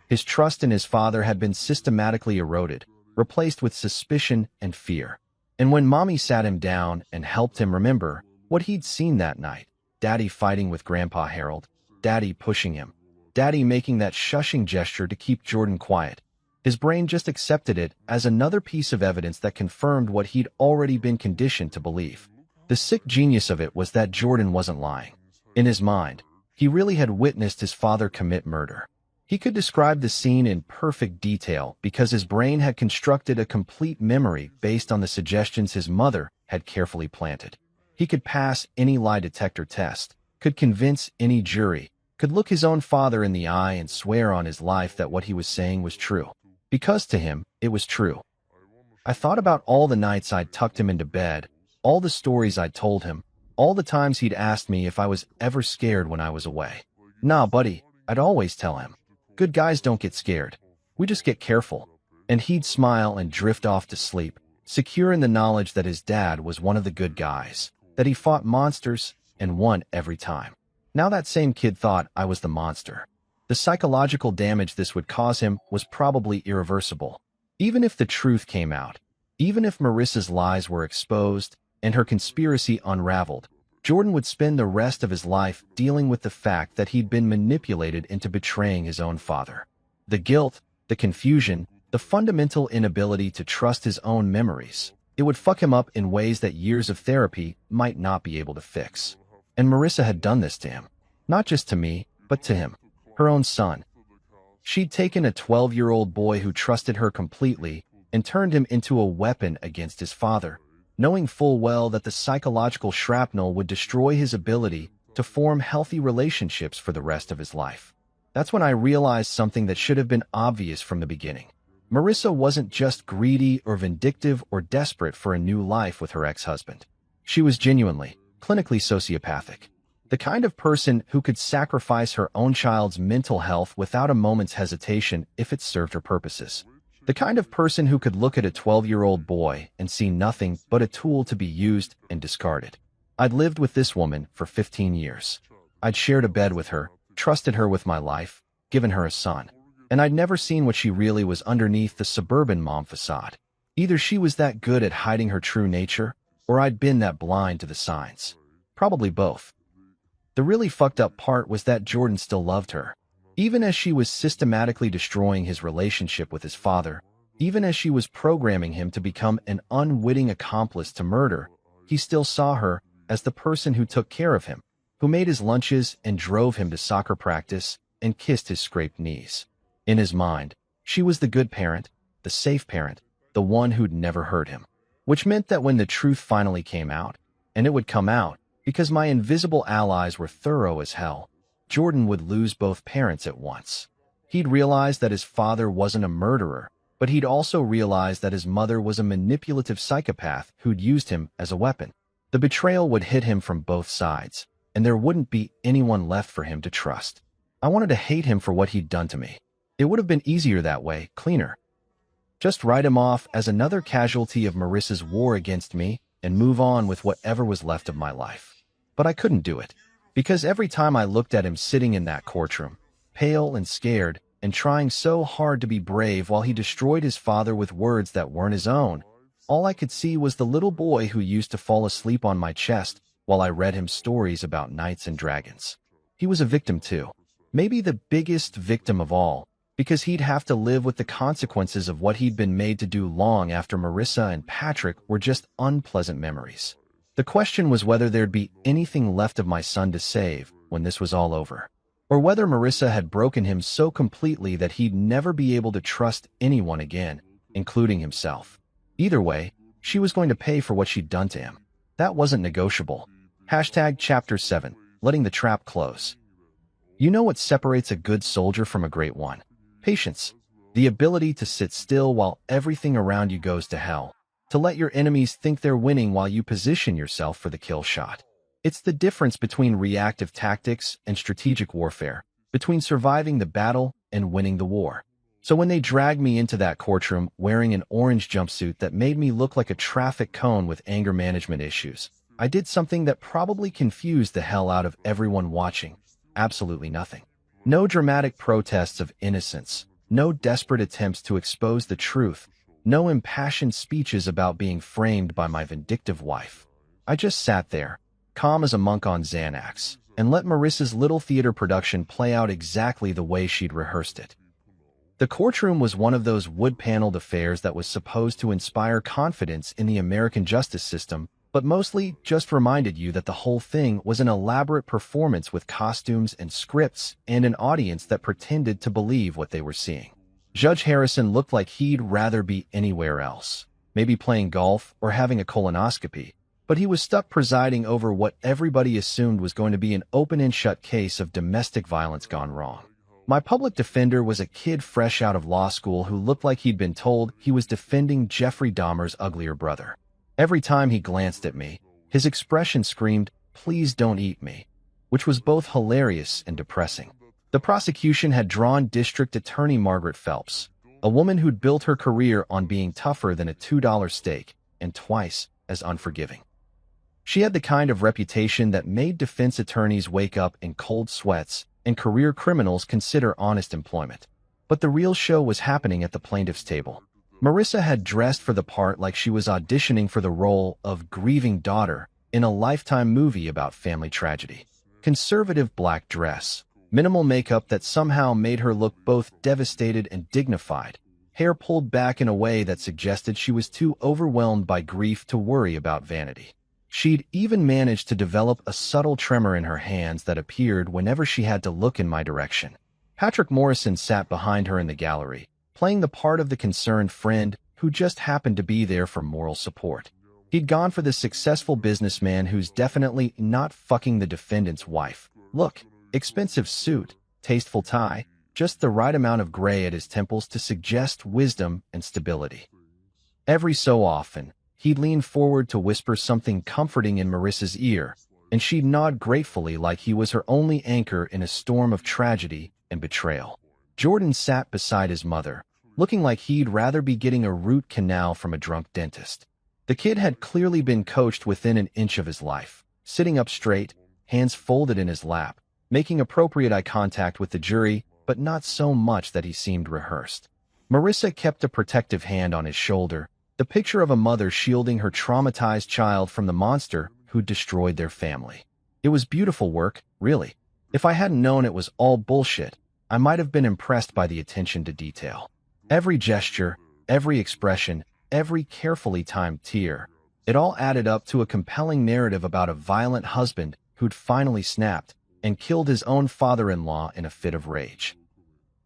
His trust in his father had been systematically eroded, replaced with suspicion and fear. And when Mommy sat him down and helped him remember what he'd seen that night, Daddy fighting with Grandpa Harold, Daddy pushing him, Daddy making that shushing gesture to keep Jordan quiet, his brain just accepted it as another piece of evidence that confirmed what he'd already been conditioned to believe. The sick genius of it was that Jordan wasn't lying. In his mind, he really had witnessed his father commit murder. He could describe the scene in perfect detail because his brain had constructed a complete memory based on the suggestions his mother had carefully planted. He could pass any lie detector test, could convince any jury, could look his own father in the eye and swear on his life that what he was saying was true. Because to him, it was true. I thought about all the nights I'd tucked him into bed, all the stories I'd told him, all the times he'd asked me if I was ever scared when I was away. Nah, buddy, I'd always tell him. Good guys don't get scared. We just get careful. And he'd smile and drift off to sleep, secure in the knowledge that his dad was one of the good guys, that he fought monsters and won every time. Now that same kid thought I was the monster. The psychological damage this would cause him was probably irreversible. Even if the truth came out, even if Marissa's lies were exposed and her conspiracy unraveled, Jordan would spend the rest of his life dealing with the fact that he'd been manipulated into betraying his own father. The guilt, the confusion, the fundamental inability to trust his own memories. It would fuck him up in ways that years of therapy might not be able to fix. And Marissa had done this to him. Not just to me, but to him, her own son. She'd taken a 12-year-old boy who trusted her completely and turned him into a weapon against his father, knowing full well that the psychological shrapnel would destroy his ability to form healthy relationships for the rest of his life. That's when I realized something that should have been obvious from the beginning. Marissa wasn't just greedy or vindictive or desperate for a new life with her ex-husband. She was genuinely, clinically sociopathic. The kind of person who could sacrifice her own child's mental health without a moment's hesitation if it served her purposes. The kind of person who could look at a 12-year-old boy and see nothing but a tool to be used and discarded. I'd lived with this woman for 15 years. I'd shared a bed with her, trusted her with my life, given her a son. And I'd never seen what she really was underneath the suburban mom facade. Either she was that good at hiding her true nature, or I'd been that blind to the signs. Probably both. The really fucked up part was that Jordan still loved her. Even as she was systematically destroying his relationship with his father, even as she was programming him to become an unwitting accomplice to murder, he still saw her as the person who took care of him, who made his lunches and drove him to soccer practice and kissed his scraped knees. In his mind, she was the good parent, the safe parent, the one who'd never hurt him. Which meant that when the truth finally came out, and it would come out, because my invisible allies were thorough as hell, Jordan would lose both parents at once. He'd realized that his father wasn't a murderer, but he'd also realized that his mother was a manipulative psychopath who'd used him as a weapon. The betrayal would hit him from both sides, and there wouldn't be anyone left for him to trust. I wanted to hate him for what he'd done to me. It would have been easier that way, cleaner. Just write him off as another casualty of Marissa's war against me and move on with whatever was left of my life. But I couldn't do it, because every time I looked at him sitting in that courtroom, pale and scared, and trying so hard to be brave while he destroyed his father with words that weren't his own, all I could see was the little boy who used to fall asleep on my chest while I read him stories about knights and dragons. He was a victim too, maybe the biggest victim of all, because he'd have to live with the consequences of what he'd been made to do long after Marissa and Patrick were just unpleasant memories. The question was whether there'd be anything left of my son to save when this was all over, or whether Marissa had broken him so completely that he'd never be able to trust anyone again, including himself. Either way, she was going to pay for what she'd done to him. That wasn't negotiable. Chapter 7, letting the trap close. You know what separates a good soldier from a great one? Patience. The ability to sit still while everything around you goes to hell. To let your enemies think they're winning while you position yourself for the kill shot. It's the difference between reactive tactics and strategic warfare, between surviving the battle and winning the war. So when they dragged me into that courtroom wearing an orange jumpsuit that made me look like a traffic cone with anger management issues, I did something that probably confused the hell out of everyone watching. Absolutely nothing. No dramatic protests of innocence, no desperate attempts to expose the truth, no impassioned speeches about being framed by my vindictive wife. I just sat there, calm as a monk on Xanax, and let Marissa's little theater production play out exactly the way she'd rehearsed it. The courtroom was one of those wood-paneled affairs that was supposed to inspire confidence in the American justice system, but mostly just reminded you that the whole thing was an elaborate performance with costumes and scripts and an audience that pretended to believe what they were seeing. Judge Harrison looked like he'd rather be anywhere else, maybe playing golf or having a colonoscopy, but he was stuck presiding over what everybody assumed was going to be an open and shut case of domestic violence gone wrong. My public defender was a kid fresh out of law school who looked like he'd been told he was defending Jeffrey Dahmer's uglier brother. Every time he glanced at me, his expression screamed, "Please don't eat me," which was both hilarious and depressing. The prosecution had drawn District Attorney Margaret Phelps, a woman who'd built her career on being tougher than a $2 steak and twice as unforgiving. She had the kind of reputation that made defense attorneys wake up in cold sweats and career criminals consider honest employment. But the real show was happening at the plaintiff's table. Marissa had dressed for the part like she was auditioning for the role of grieving daughter in a Lifetime movie about family tragedy. Conservative black dress, minimal makeup that somehow made her look both devastated and dignified, hair pulled back in a way that suggested she was too overwhelmed by grief to worry about vanity. She'd even managed to develop a subtle tremor in her hands that appeared whenever she had to look in my direction. Patrick Morrison sat behind her in the gallery, playing the part of the concerned friend who just happened to be there for moral support. He'd gone for the successful businessman who's definitely not fucking the defendant's wife. Look, expensive suit, tasteful tie, just the right amount of gray at his temples to suggest wisdom and stability. Every so often, he'd lean forward to whisper something comforting in Marissa's ear, and she'd nod gratefully like he was her only anchor in a storm of tragedy and betrayal. Jordan sat beside his mother, looking like he'd rather be getting a root canal from a drunk dentist. The kid had clearly been coached within an inch of his life, sitting up straight, hands folded in his lap, making appropriate eye contact with the jury, but not so much that he seemed rehearsed. Marissa kept a protective hand on his shoulder, the picture of a mother shielding her traumatized child from the monster who'd destroyed their family. It was beautiful work, really. If I hadn't known it was all bullshit, I might have been impressed by the attention to detail. Every gesture, every expression, every carefully timed tear, it all added up to a compelling narrative about a violent husband who'd finally snapped and killed his own father-in-law in a fit of rage.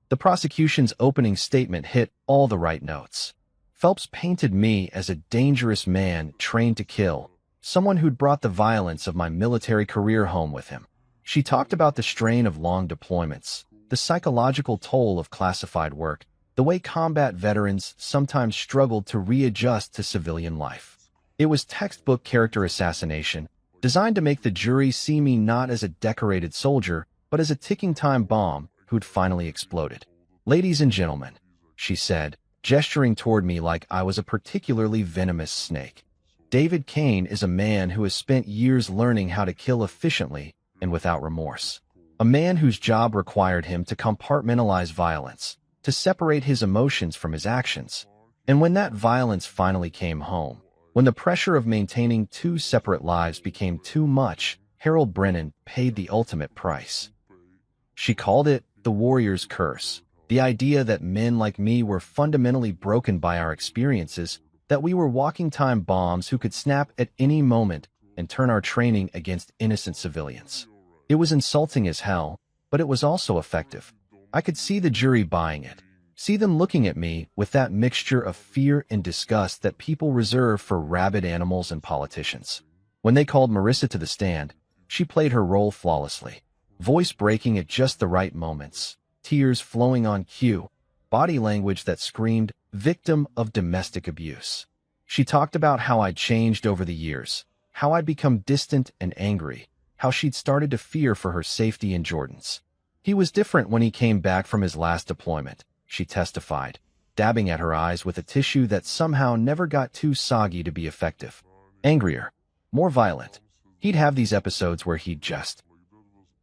The prosecution's opening statement hit all the right notes. Phelps painted me as a dangerous man trained to kill, someone who'd brought the violence of my military career home with him. She talked about the strain of long deployments, the psychological toll of classified work, the way combat veterans sometimes struggled to readjust to civilian life. It was textbook character assassination, designed to make the jury see me not as a decorated soldier, but as a ticking time bomb who'd finally exploded. "Ladies and gentlemen," she said, gesturing toward me like I was a particularly venomous snake. "David Kane is a man who has spent years learning how to kill efficiently and without remorse. A man whose job required him to compartmentalize violence, to separate his emotions from his actions. And when that violence finally came home, when the pressure of maintaining two separate lives became too much, Harold Brennan paid the ultimate price." She called it the warrior's curse, the idea that men like me were fundamentally broken by our experiences, that we were walking time bombs who could snap at any moment and turn our training against innocent civilians. It was insulting as hell, but it was also effective. I could see the jury buying it, see them looking at me with that mixture of fear and disgust that people reserve for rabid animals and politicians. When they called Marissa to the stand, she played her role flawlessly, voice breaking at just the right moments, tears flowing on cue, body language that screamed, "victim of domestic abuse." She talked about how I'd changed over the years, how I'd become distant and angry, how she'd started to fear for her safety in Jordan's. "He was different when he came back from his last deployment," she testified, dabbing at her eyes with a tissue that somehow never got too soggy to be effective. "Angrier, more violent. He'd have these episodes where he'd just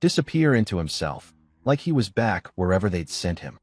disappear into himself, like he was back wherever they'd sent him.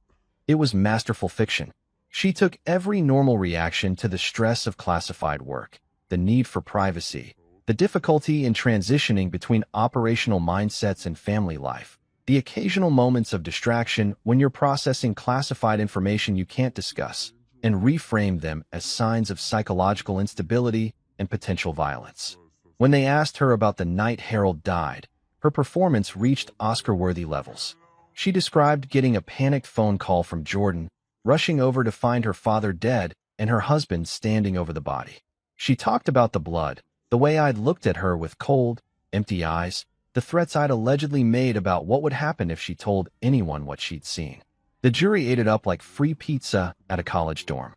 It was masterful fiction. She took every normal reaction to the stress of classified work, the need for privacy, the difficulty in transitioning between operational mindsets and family life, the occasional moments of distraction when you're processing classified information you can't discuss, and reframed them as signs of psychological instability and potential violence. When they asked her about the night Harold died, her performance reached Oscar-worthy levels. She described getting a panicked phone call from Jordan, rushing over to find her father dead and her husband standing over the body. She talked about the blood, the way I'd looked at her with cold, empty eyes, the threats I'd allegedly made about what would happen if she told anyone what she'd seen. The jury ate it up like free pizza at a college dorm.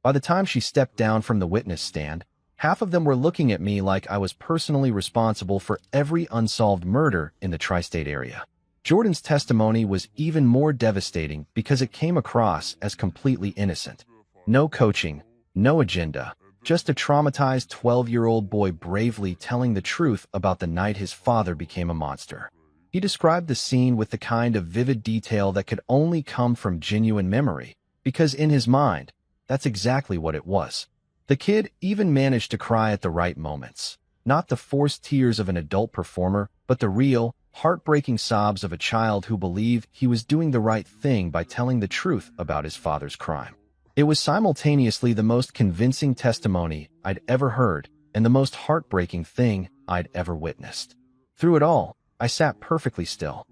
By the time she stepped down from the witness stand, half of them were looking at me like I was personally responsible for every unsolved murder in the tri-state area. Jordan's testimony was even more devastating because it came across as completely innocent. No coaching, no agenda, just a traumatized 12-year-old boy bravely telling the truth about the night his father became a monster. He described the scene with the kind of vivid detail that could only come from genuine memory, because in his mind, that's exactly what it was. The kid even managed to cry at the right moments. Not the forced tears of an adult performer, but the real, heartbreaking sobs of a child who believed he was doing the right thing by telling the truth about his father's crime. It was simultaneously the most convincing testimony I'd ever heard and the most heartbreaking thing I'd ever witnessed. Through it all, I sat perfectly still.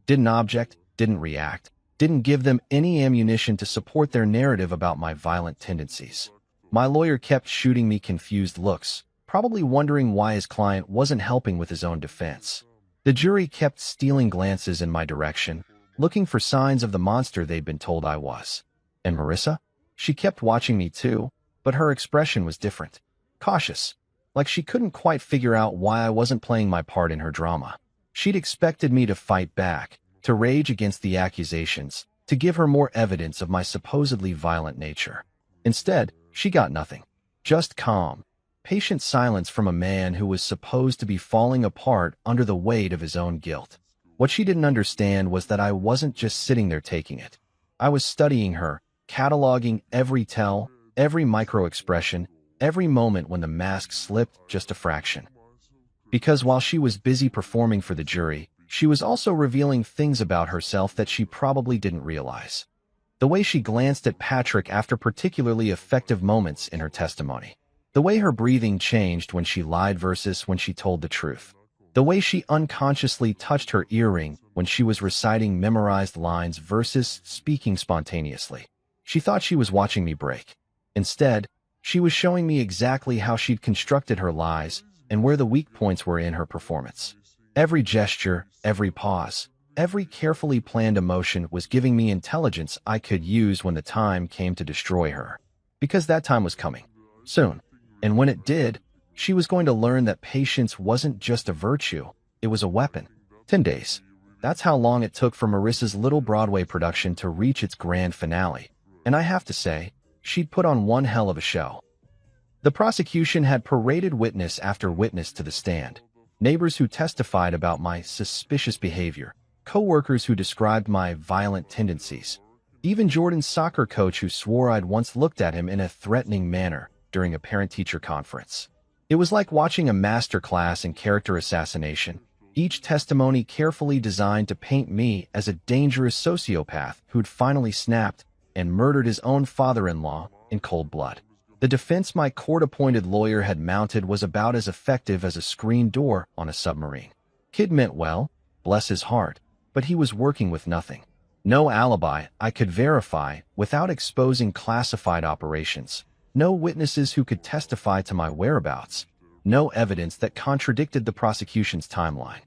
Didn't object, didn't react, didn't give them any ammunition to support their narrative about my violent tendencies. My lawyer kept shooting me confused looks, probably wondering why his client wasn't helping with his own defense. The jury kept stealing glances in my direction, looking for signs of the monster they'd been told I was. And Marissa? She kept watching me too, but her expression was different. Cautious, like she couldn't quite figure out why I wasn't playing my part in her drama. She'd expected me to fight back, to rage against the accusations, to give her more evidence of my supposedly violent nature. Instead, she got nothing. Just calm, patient silence from a man who was supposed to be falling apart under the weight of his own guilt. What she didn't understand was that I wasn't just sitting there taking it. I was studying her, cataloging every tell, every micro-expression, every moment when the mask slipped just a fraction. Because while she was busy performing for the jury, she was also revealing things about herself that she probably didn't realize. The way she glanced at Patrick after particularly effective moments in her testimony. The way her breathing changed when she lied versus when she told the truth. The way she unconsciously touched her earring when she was reciting memorized lines versus speaking spontaneously. She thought she was watching me break. Instead, she was showing me exactly how she'd constructed her lies and where the weak points were in her performance. Every gesture, every pause, every carefully planned emotion was giving me intelligence I could use when the time came to destroy her. Because that time was coming. Soon. And when it did, she was going to learn that patience wasn't just a virtue, it was a weapon. 10 days. That's how long it took for Marissa's little Broadway production to reach its grand finale. And I have to say, she'd put on one hell of a show. The prosecution had paraded witness after witness to the stand. Neighbors who testified about my suspicious behavior, co-workers who described my violent tendencies, even Jordan's soccer coach who swore I'd once looked at him in a threatening manner during a parent-teacher conference. It was like watching a master class in character assassination, each testimony carefully designed to paint me as a dangerous sociopath who'd finally snapped and murdered his own father-in-law in cold blood. The defense my court-appointed lawyer had mounted was about as effective as a screen door on a submarine. Kid meant well, bless his heart, but he was working with nothing. No alibi I could verify without exposing classified operations. No witnesses who could testify to my whereabouts. No evidence that contradicted the prosecution's timeline.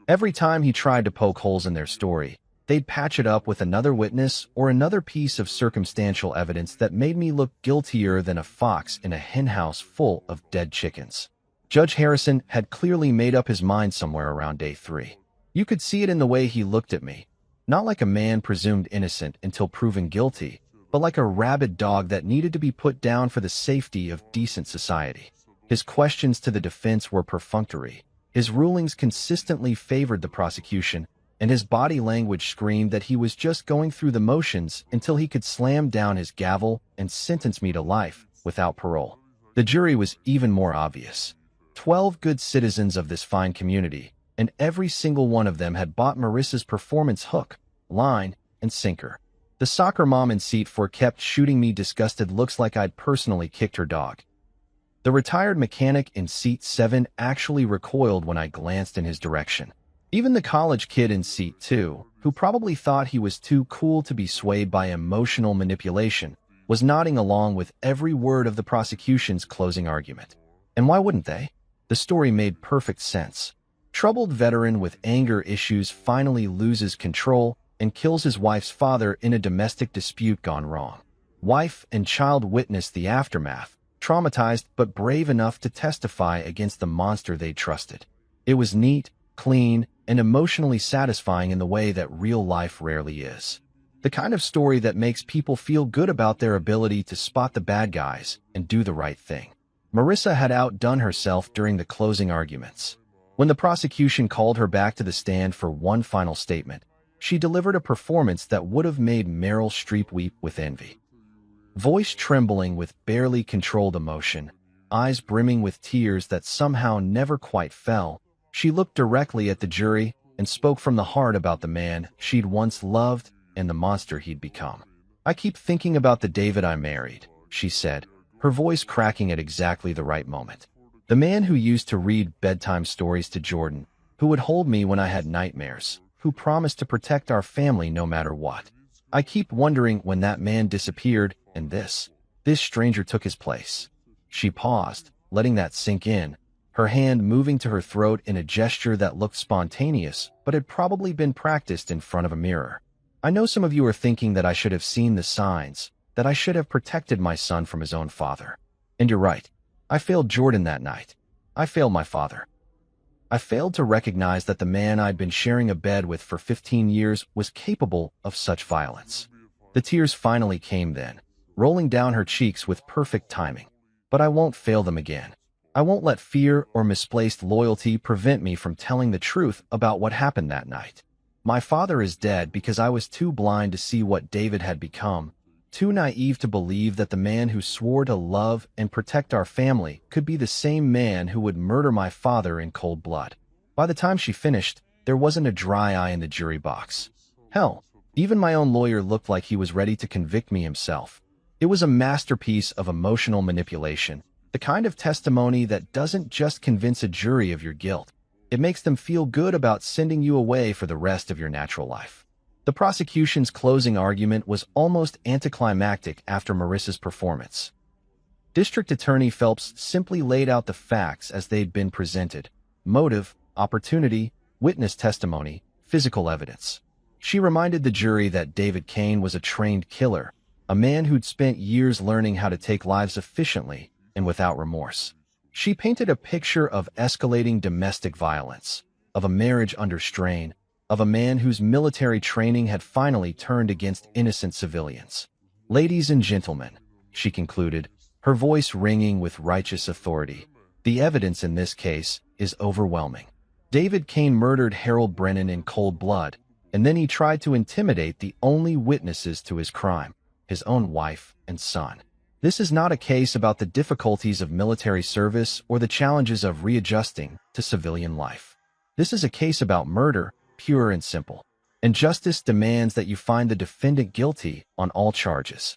Every time he tried to poke holes in their story, they'd patch it up with another witness or another piece of circumstantial evidence that made me look guiltier than a fox in a henhouse full of dead chickens. Judge Harrison had clearly made up his mind somewhere around day 3. You could see it in the way he looked at me, not like a man presumed innocent until proven guilty, but like a rabid dog that needed to be put down for the safety of decent society. His questions to the defense were perfunctory. His rulings consistently favored the prosecution, and his body language screamed that he was just going through the motions until he could slam down his gavel and sentence me to life without parole. The jury was even more obvious. 12 good citizens of this fine community, and every single one of them had bought Marissa's performance hook, line, and sinker. The soccer mom in seat 4 kept shooting me disgusted looks like I'd personally kicked her dog. The retired mechanic in seat 7 actually recoiled when I glanced in his direction. Even the college kid in seat 2, who probably thought he was too cool to be swayed by emotional manipulation, was nodding along with every word of the prosecution's closing argument. And why wouldn't they? The story made perfect sense. Troubled veteran with anger issues finally loses control and kills his wife's father in a domestic dispute gone wrong. Wife and child witness the aftermath, traumatized but brave enough to testify against the monster they trusted. It was neat, clean, and emotionally satisfying in the way that real life rarely is. The kind of story that makes people feel good about their ability to spot the bad guys and do the right thing. Marissa had outdone herself during the closing arguments. When the prosecution called her back to the stand for one final statement, she delivered a performance that would have made Meryl Streep weep with envy. Voice trembling with barely controlled emotion, eyes brimming with tears that somehow never quite fell, she looked directly at the jury and spoke from the heart about the man she'd once loved and the monster he'd become. "I keep thinking about the David I married," she said, her voice cracking at exactly the right moment. "The man who used to read bedtime stories to Jordan, who would hold me when I had nightmares, who promised to protect our family no matter what. I keep wondering when that man disappeared and this stranger took his place. She paused, letting that sink in, her hand moving to her throat in a gesture that looked spontaneous but had probably been practiced in front of a mirror. I know some of you are thinking that I should have seen the signs, that I should have protected my son from his own father. And you're right. I failed Jordan that night. I failed my father. I failed to recognize that the man I'd been sharing a bed with for 15 years was capable of such violence. The tears finally came then, rolling down her cheeks with perfect timing. But I won't fail them again. I won't let fear or misplaced loyalty prevent me from telling the truth about what happened that night. My father is dead because I was too blind to see what David had become, too naive to believe that the man who swore to love and protect our family could be the same man who would murder my father in cold blood. By the time she finished, there wasn't a dry eye in the jury box. Hell, even my own lawyer looked like he was ready to convict me himself. It was a masterpiece of emotional manipulation, the kind of testimony that doesn't just convince a jury of your guilt. It makes them feel good about sending you away for the rest of your natural life. The prosecution's closing argument was almost anticlimactic after Marissa's performance. District Attorney Phelps simply laid out the facts as they'd been presented: motive, opportunity, witness testimony, physical evidence. She reminded the jury that David Cain was a trained killer, a man who'd spent years learning how to take lives efficiently and without remorse. She painted a picture of escalating domestic violence, of a marriage under strain, of a man whose military training had finally turned against innocent civilians. Ladies and gentlemen, she concluded, her voice ringing with righteous authority, the evidence in this case is overwhelming. David Cain murdered Harold Brennan in cold blood, and then he tried to intimidate the only witnesses to his crime, his own wife and son. This is not a case about the difficulties of military service or the challenges of readjusting to civilian life. This is a case about murder, pure and simple. And justice demands that you find the defendant guilty on all charges.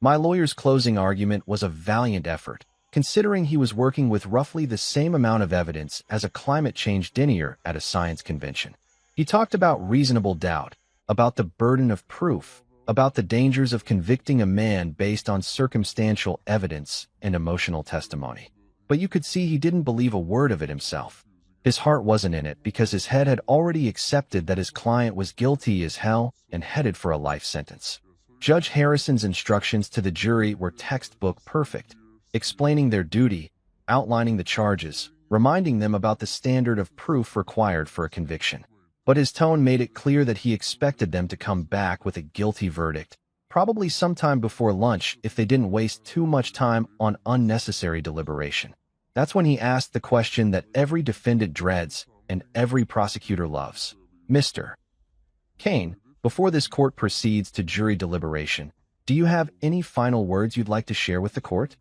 My lawyer's closing argument was a valiant effort, considering he was working with roughly the same amount of evidence as a climate change denier at a science convention. He talked about reasonable doubt, about the burden of proof, about the dangers of convicting a man based on circumstantial evidence and emotional testimony. But you could see he didn't believe a word of it himself. His heart wasn't in it because his head had already accepted that his client was guilty as hell and headed for a life sentence. Judge Harrison's instructions to the jury were textbook perfect, explaining their duty, outlining the charges, reminding them about the standard of proof required for a conviction. But his tone made it clear that he expected them to come back with a guilty verdict, probably sometime before lunch if they didn't waste too much time on unnecessary deliberation. That's when he asked the question that every defendant dreads and every prosecutor loves. Mr. Cain, before this court proceeds to jury deliberation, do you have any final words you'd like to share with the court?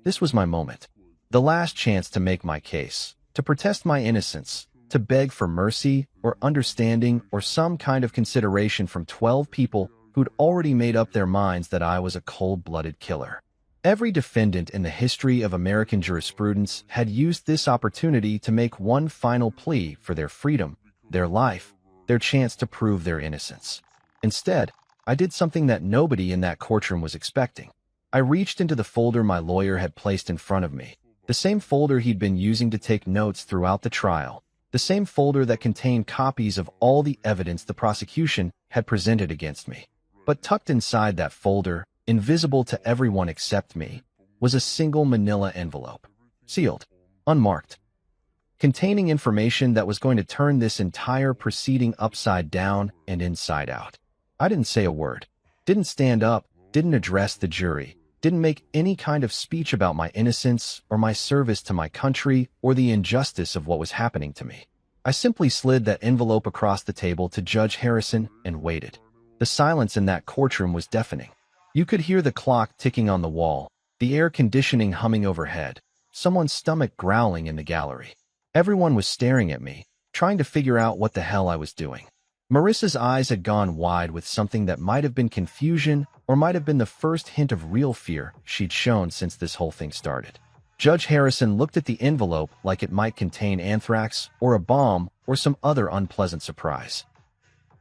This was my moment. The last chance to make my case, to protest my innocence, to beg for mercy or understanding or some kind of consideration from 12 people who'd already made up their minds that I was a cold-blooded killer. Every defendant in the history of American jurisprudence had used this opportunity to make one final plea for their freedom, their life, their chance to prove their innocence. Instead, I did something that nobody in that courtroom was expecting. I reached into the folder my lawyer had placed in front of me, the same folder he'd been using to take notes throughout the trial, the same folder that contained copies of all the evidence the prosecution had presented against me. But tucked inside that folder, invisible to everyone except me, was a single manila envelope, sealed, unmarked, containing information that was going to turn this entire proceeding upside down and inside out. I didn't say a word, didn't stand up, didn't address the jury, didn't make any kind of speech about my innocence or my service to my country or the injustice of what was happening to me. I simply slid that envelope across the table to Judge Harrison and waited. The silence in that courtroom was deafening. You could hear the clock ticking on the wall, the air conditioning humming overhead, someone's stomach growling in the gallery. Everyone was staring at me, trying to figure out what the hell I was doing. Marissa's eyes had gone wide with something that might have been confusion or might have been the first hint of real fear she'd shown since this whole thing started. Judge Harrison looked at the envelope like it might contain anthrax or a bomb or some other unpleasant surprise.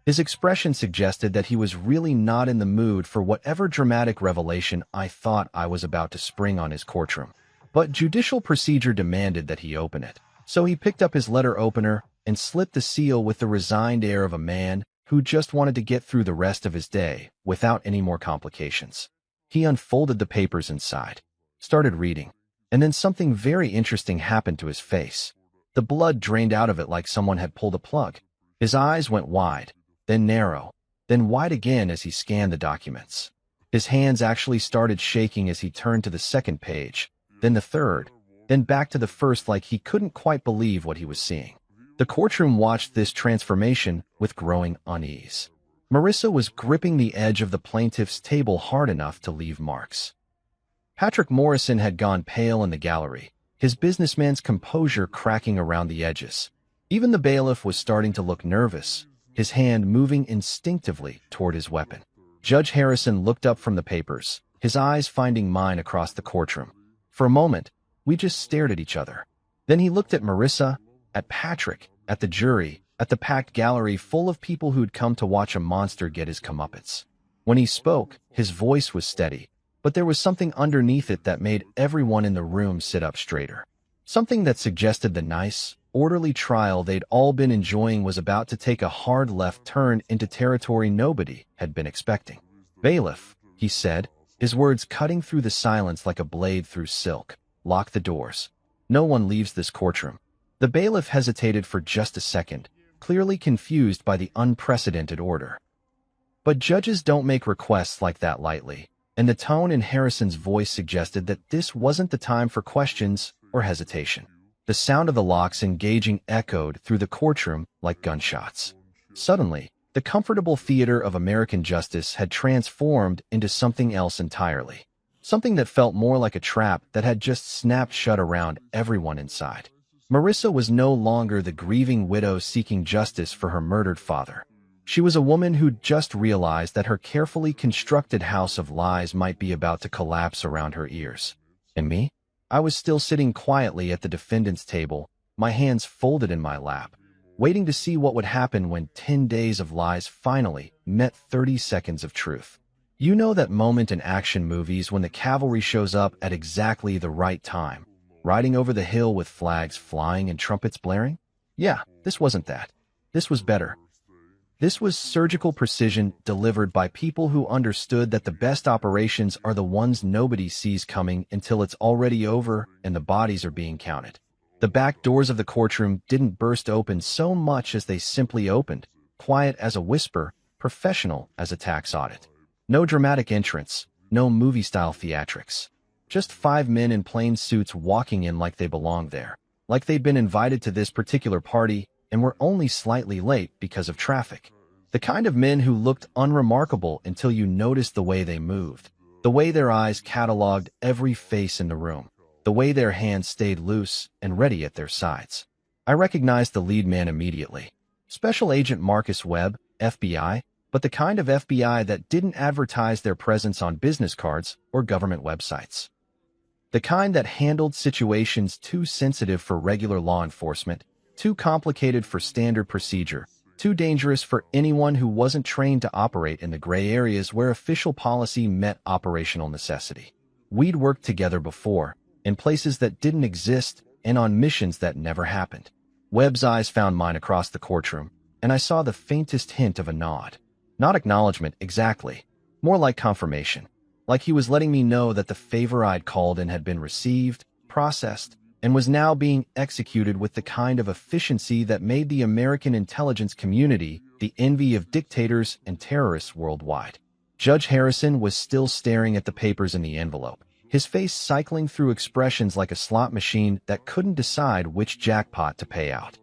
His expression suggested that he was really not in the mood for whatever dramatic revelation I thought I was about to spring on his courtroom. But judicial procedure demanded that he open it. So he picked up his letter opener and slit the seal with the resigned air of a man who just wanted to get through the rest of his day without any more complications. He unfolded the papers inside, started reading, and then something very interesting happened to his face. The blood drained out of it like someone had pulled a plug. His eyes went wide, then narrow, then wide again as he scanned the documents. His hands actually started shaking as he turned to the second page, then the third, then back to the first like he couldn't quite believe what he was seeing. The courtroom watched this transformation with growing unease. Marissa was gripping the edge of the plaintiff's table hard enough to leave marks. Patrick Morrison had gone pale in the gallery, his businessman's composure cracking around the edges. Even the bailiff was starting to look nervous, his hand moving instinctively toward his weapon. Judge Harrison looked up from the papers, his eyes finding mine across the courtroom. For a moment, we just stared at each other. Then he looked at Marissa, at Patrick, at the jury, at the packed gallery full of people who'd come to watch a monster get his comeuppance. When he spoke, his voice was steady, but there was something underneath it that made everyone in the room sit up straighter. Something that suggested the nice, orderly trial they'd all been enjoying was about to take a hard left turn into territory nobody had been expecting. "Bailiff," he said, his words cutting through the silence like a blade through silk. "Lock the doors. No one leaves this courtroom." The bailiff hesitated for just a second, clearly confused by the unprecedented order. But judges don't make requests like that lightly, and the tone in Harrison's voice suggested that this wasn't the time for questions or hesitation. The sound of the locks engaging echoed through the courtroom like gunshots. Suddenly, the comfortable theater of American justice had transformed into something else entirely. Something that felt more like a trap that had just snapped shut around everyone inside. Marissa was no longer the grieving widow seeking justice for her murdered father. She was a woman who'd just realized that her carefully constructed house of lies might be about to collapse around her ears. And me? I was still sitting quietly at the defendant's table, my hands folded in my lap, waiting to see what would happen when 10 days of lies finally met 30 seconds of truth. You know that moment in action movies when the cavalry shows up at exactly the right time, riding over the hill with flags flying and trumpets blaring? Yeah, this wasn't that. This was better. This was surgical precision delivered by people who understood that the best operations are the ones nobody sees coming until it's already over and the bodies are being counted. The back doors of the courtroom didn't burst open so much as they simply opened, quiet as a whisper, professional as a tax audit. No dramatic entrance, no movie-style theatrics. Just 5 men in plain suits walking in like they belonged there, like they'd been invited to this particular party and were only slightly late because of traffic. The kind of men who looked unremarkable until you noticed the way they moved, the way their eyes cataloged every face in the room, the way their hands stayed loose and ready at their sides. I recognized the lead man immediately. Special Agent Marcus Webb, FBI, but the kind of FBI that didn't advertise their presence on business cards or government websites. The kind that handled situations too sensitive for regular law enforcement, too complicated for standard procedure, too dangerous for anyone who wasn't trained to operate in the gray areas where official policy met operational necessity. We'd worked together before, in places that didn't exist and on missions that never happened. Webb's eyes found mine across the courtroom, and I saw the faintest hint of a nod. Not acknowledgement exactly, more like confirmation, like he was letting me know that the favor I'd called in had been received, processed, and was now being executed with the kind of efficiency that made the American intelligence community the envy of dictators and terrorists worldwide. Judge Harrison was still staring at the papers in the envelope, his face cycling through expressions like a slot machine that couldn't decide which jackpot to pay out.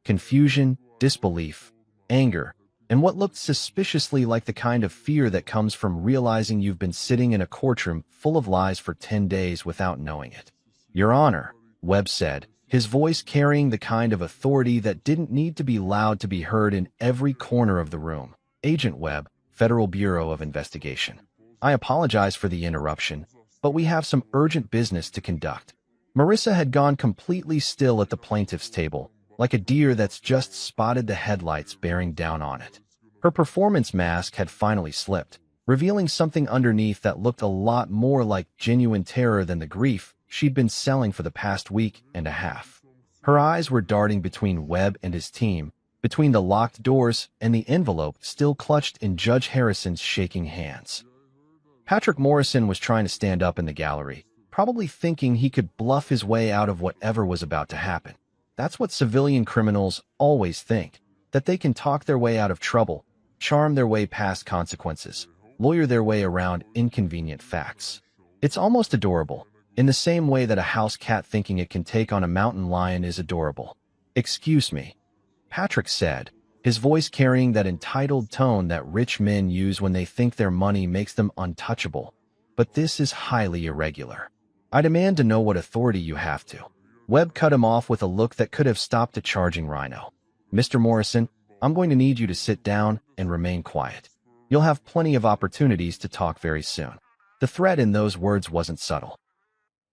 Confusion, disbelief, anger, and what looked suspiciously like the kind of fear that comes from realizing you've been sitting in a courtroom full of lies for 10 days without knowing it. "Your Honor," Webb said, his voice carrying the kind of authority that didn't need to be loud to be heard in every corner of the room. "Agent Webb, Federal Bureau of Investigation. I apologize for the interruption, but we have some urgent business to conduct." Marissa had gone completely still at the plaintiff's table, like a deer that's just spotted the headlights bearing down on it. Her performance mask had finally slipped, revealing something underneath that looked a lot more like genuine terror than the grief she'd been selling for the past week and a half. Her eyes were darting between Webb and his team, between the locked doors and the envelope still clutched in Judge Harrison's shaking hands. Patrick Morrison was trying to stand up in the gallery, probably thinking he could bluff his way out of whatever was about to happen. That's what civilian criminals always think, that they can talk their way out of trouble, charm their way past consequences, lawyer their way around inconvenient facts. It's almost adorable, in the same way that a house cat thinking it can take on a mountain lion is adorable. "Excuse me," Patrick said, his voice carrying that entitled tone that rich men use when they think their money makes them untouchable. "But this is highly irregular. I demand to know what authority you have to." Webb cut him off with a look that could have stopped a charging rhino. "Mr. Morrison, I'm going to need you to sit down and remain quiet. You'll have plenty of opportunities to talk very soon." The threat in those words wasn't subtle.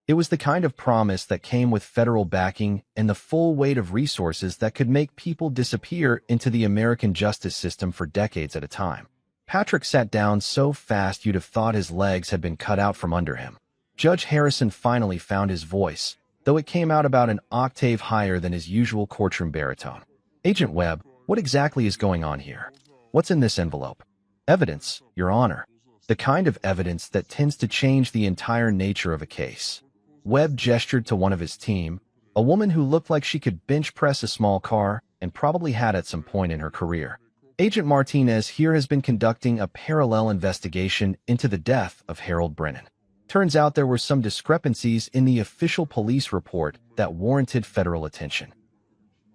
It was the kind of promise that came with federal backing and the full weight of resources that could make people disappear into the American justice system for decades at a time. Patrick sat down so fast you'd have thought his legs had been cut out from under him. Judge Harrison finally found his voice, though it came out about an octave higher than his usual courtroom baritone. "Agent Webb, what exactly is going on here? What's in this envelope?" "Evidence, Your Honor. The kind of evidence that tends to change the entire nature of a case." Webb gestured to one of his team, a woman who looked like she could bench press a small car and probably had at some point in her career. "Agent Martinez here has been conducting a parallel investigation into the death of Harold Brennan. Turns out there were some discrepancies in the official police report that warranted federal attention."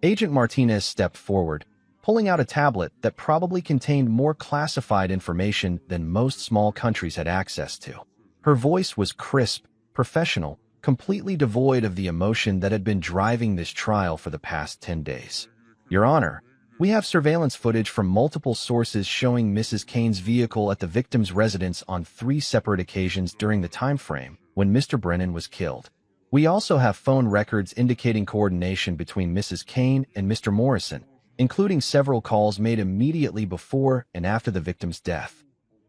Agent Martinez stepped forward, pulling out a tablet that probably contained more classified information than most small countries had access to. Her voice was crisp, professional, completely devoid of the emotion that had been driving this trial for the past 10 days. "Your Honor, we have surveillance footage from multiple sources showing Mrs. Kane's vehicle at the victim's residence on 3 separate occasions during the time frame when Mr. Brennan was killed. We also have phone records indicating coordination between Mrs. Kane and Mr. Morrison, including several calls made immediately before and after the victim's death."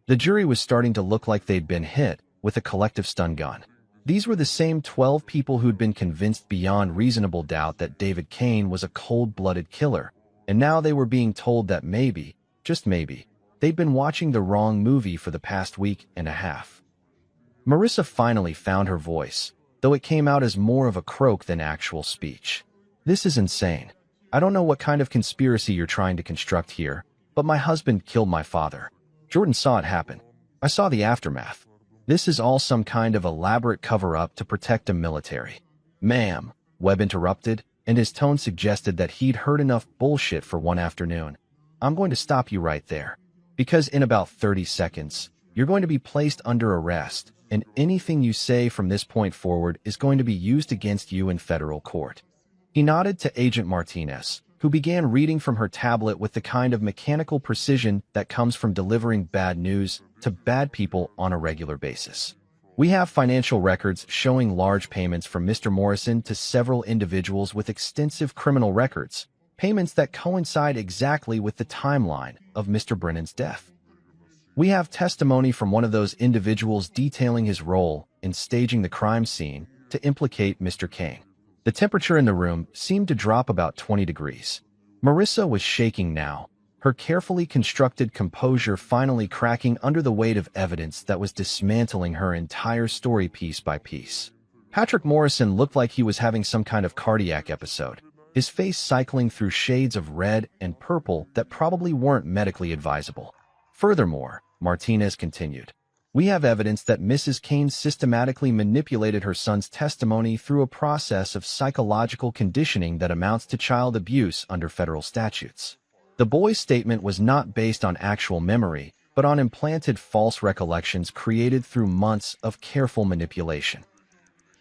The jury was starting to look like they'd been hit with a collective stun gun. These were the same 12 people who'd been convinced beyond reasonable doubt that David Kane was a cold-blooded killer, and now they were being told that maybe, just maybe, they'd been watching the wrong movie for the past week and a half. Marissa finally found her voice, though it came out as more of a croak than actual speech. "This is insane. I don't know what kind of conspiracy you're trying to construct here, but my husband killed my father. Jordan saw it happen. I saw the aftermath. This is all some kind of elaborate cover-up to protect a military." "Ma'am," Webb interrupted, and his tone suggested that he'd heard enough bullshit for one afternoon. "I'm going to stop you right there, because in about 30 seconds, you're going to be placed under arrest, and anything you say from this point forward is going to be used against you in federal court." He nodded to Agent Martinez, who began reading from her tablet with the kind of mechanical precision that comes from delivering bad news to bad people on a regular basis. "We have financial records showing large payments from Mr. Morrison to several individuals with extensive criminal records, payments that coincide exactly with the timeline of Mr. Brennan's death. We have testimony from one of those individuals detailing his role in staging the crime scene to implicate Mr. Kane." The temperature in the room seemed to drop about 20 degrees. Marissa was shaking now, her carefully constructed composure finally cracking under the weight of evidence that was dismantling her entire story piece by piece. Patrick Morrison looked like he was having some kind of cardiac episode, his face cycling through shades of red and purple that probably weren't medically advisable. "Furthermore," Martinez continued, "we have evidence that Mrs. Kane systematically manipulated her son's testimony through a process of psychological conditioning that amounts to child abuse under federal statutes. The boy's statement was not based on actual memory, but on implanted false recollections created through months of careful manipulation."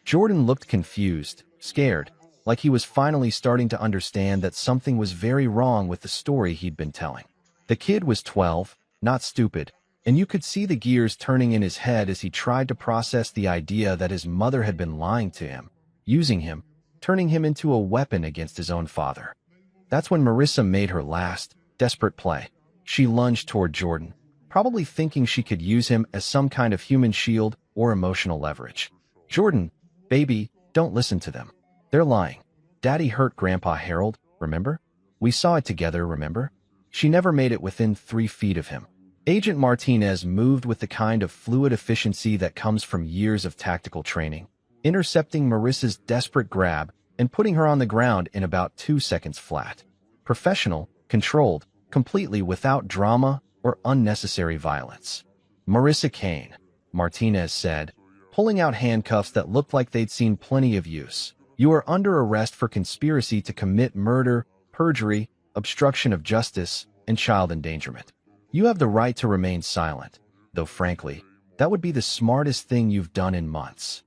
Jordan looked confused, scared, like he was finally starting to understand that something was very wrong with the story he'd been telling. The kid was 12, not stupid, and you could see the gears turning in his head as he tried to process the idea that his mother had been lying to him, using him, turning him into a weapon against his own father. That's when Marissa made her last, desperate play. She lunged toward Jordan, probably thinking she could use him as some kind of human shield or emotional leverage. Jordan, baby, don't listen to them. They're lying. Daddy hurt Grandpa Harold, remember? We saw it together, remember? She never made it within 3 feet of him. Agent Martinez moved with the kind of fluid efficiency that comes from years of tactical training, intercepting Marissa's desperate grab and putting her on the ground in about 2 seconds flat. Professional, controlled, completely without drama or unnecessary violence. Marissa Kane, Martinez said, pulling out handcuffs that looked like they'd seen plenty of use. You are under arrest for conspiracy to commit murder, perjury, obstruction of justice, and child endangerment. You have the right to remain silent, though frankly, that would be the smartest thing you've done in months.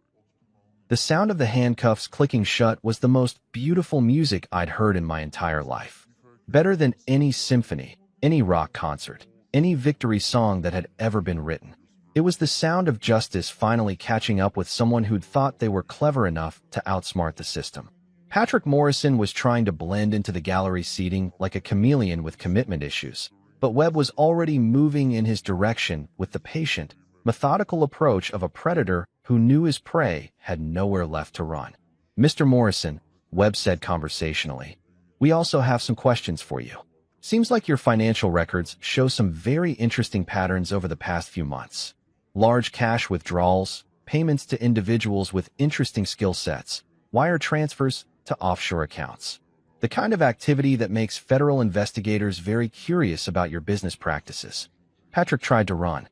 The sound of the handcuffs clicking shut was the most beautiful music I'd heard in my entire life. Better than any symphony, any rock concert, any victory song that had ever been written. It was the sound of justice finally catching up with someone who'd thought they were clever enough to outsmart the system. Patrick Morrison was trying to blend into the gallery seating like a chameleon with commitment issues, but Webb was already moving in his direction with the patient, methodical approach of a predator who knew his prey had nowhere left to run. Mr. Morrison, Webb said conversationally, we also have some questions for you. Seems like your financial records show some very interesting patterns over the past few months. Large cash withdrawals, payments to individuals with interesting skill sets, wire transfers to offshore accounts. The kind of activity that makes federal investigators very curious about your business practices. Patrick tried to run.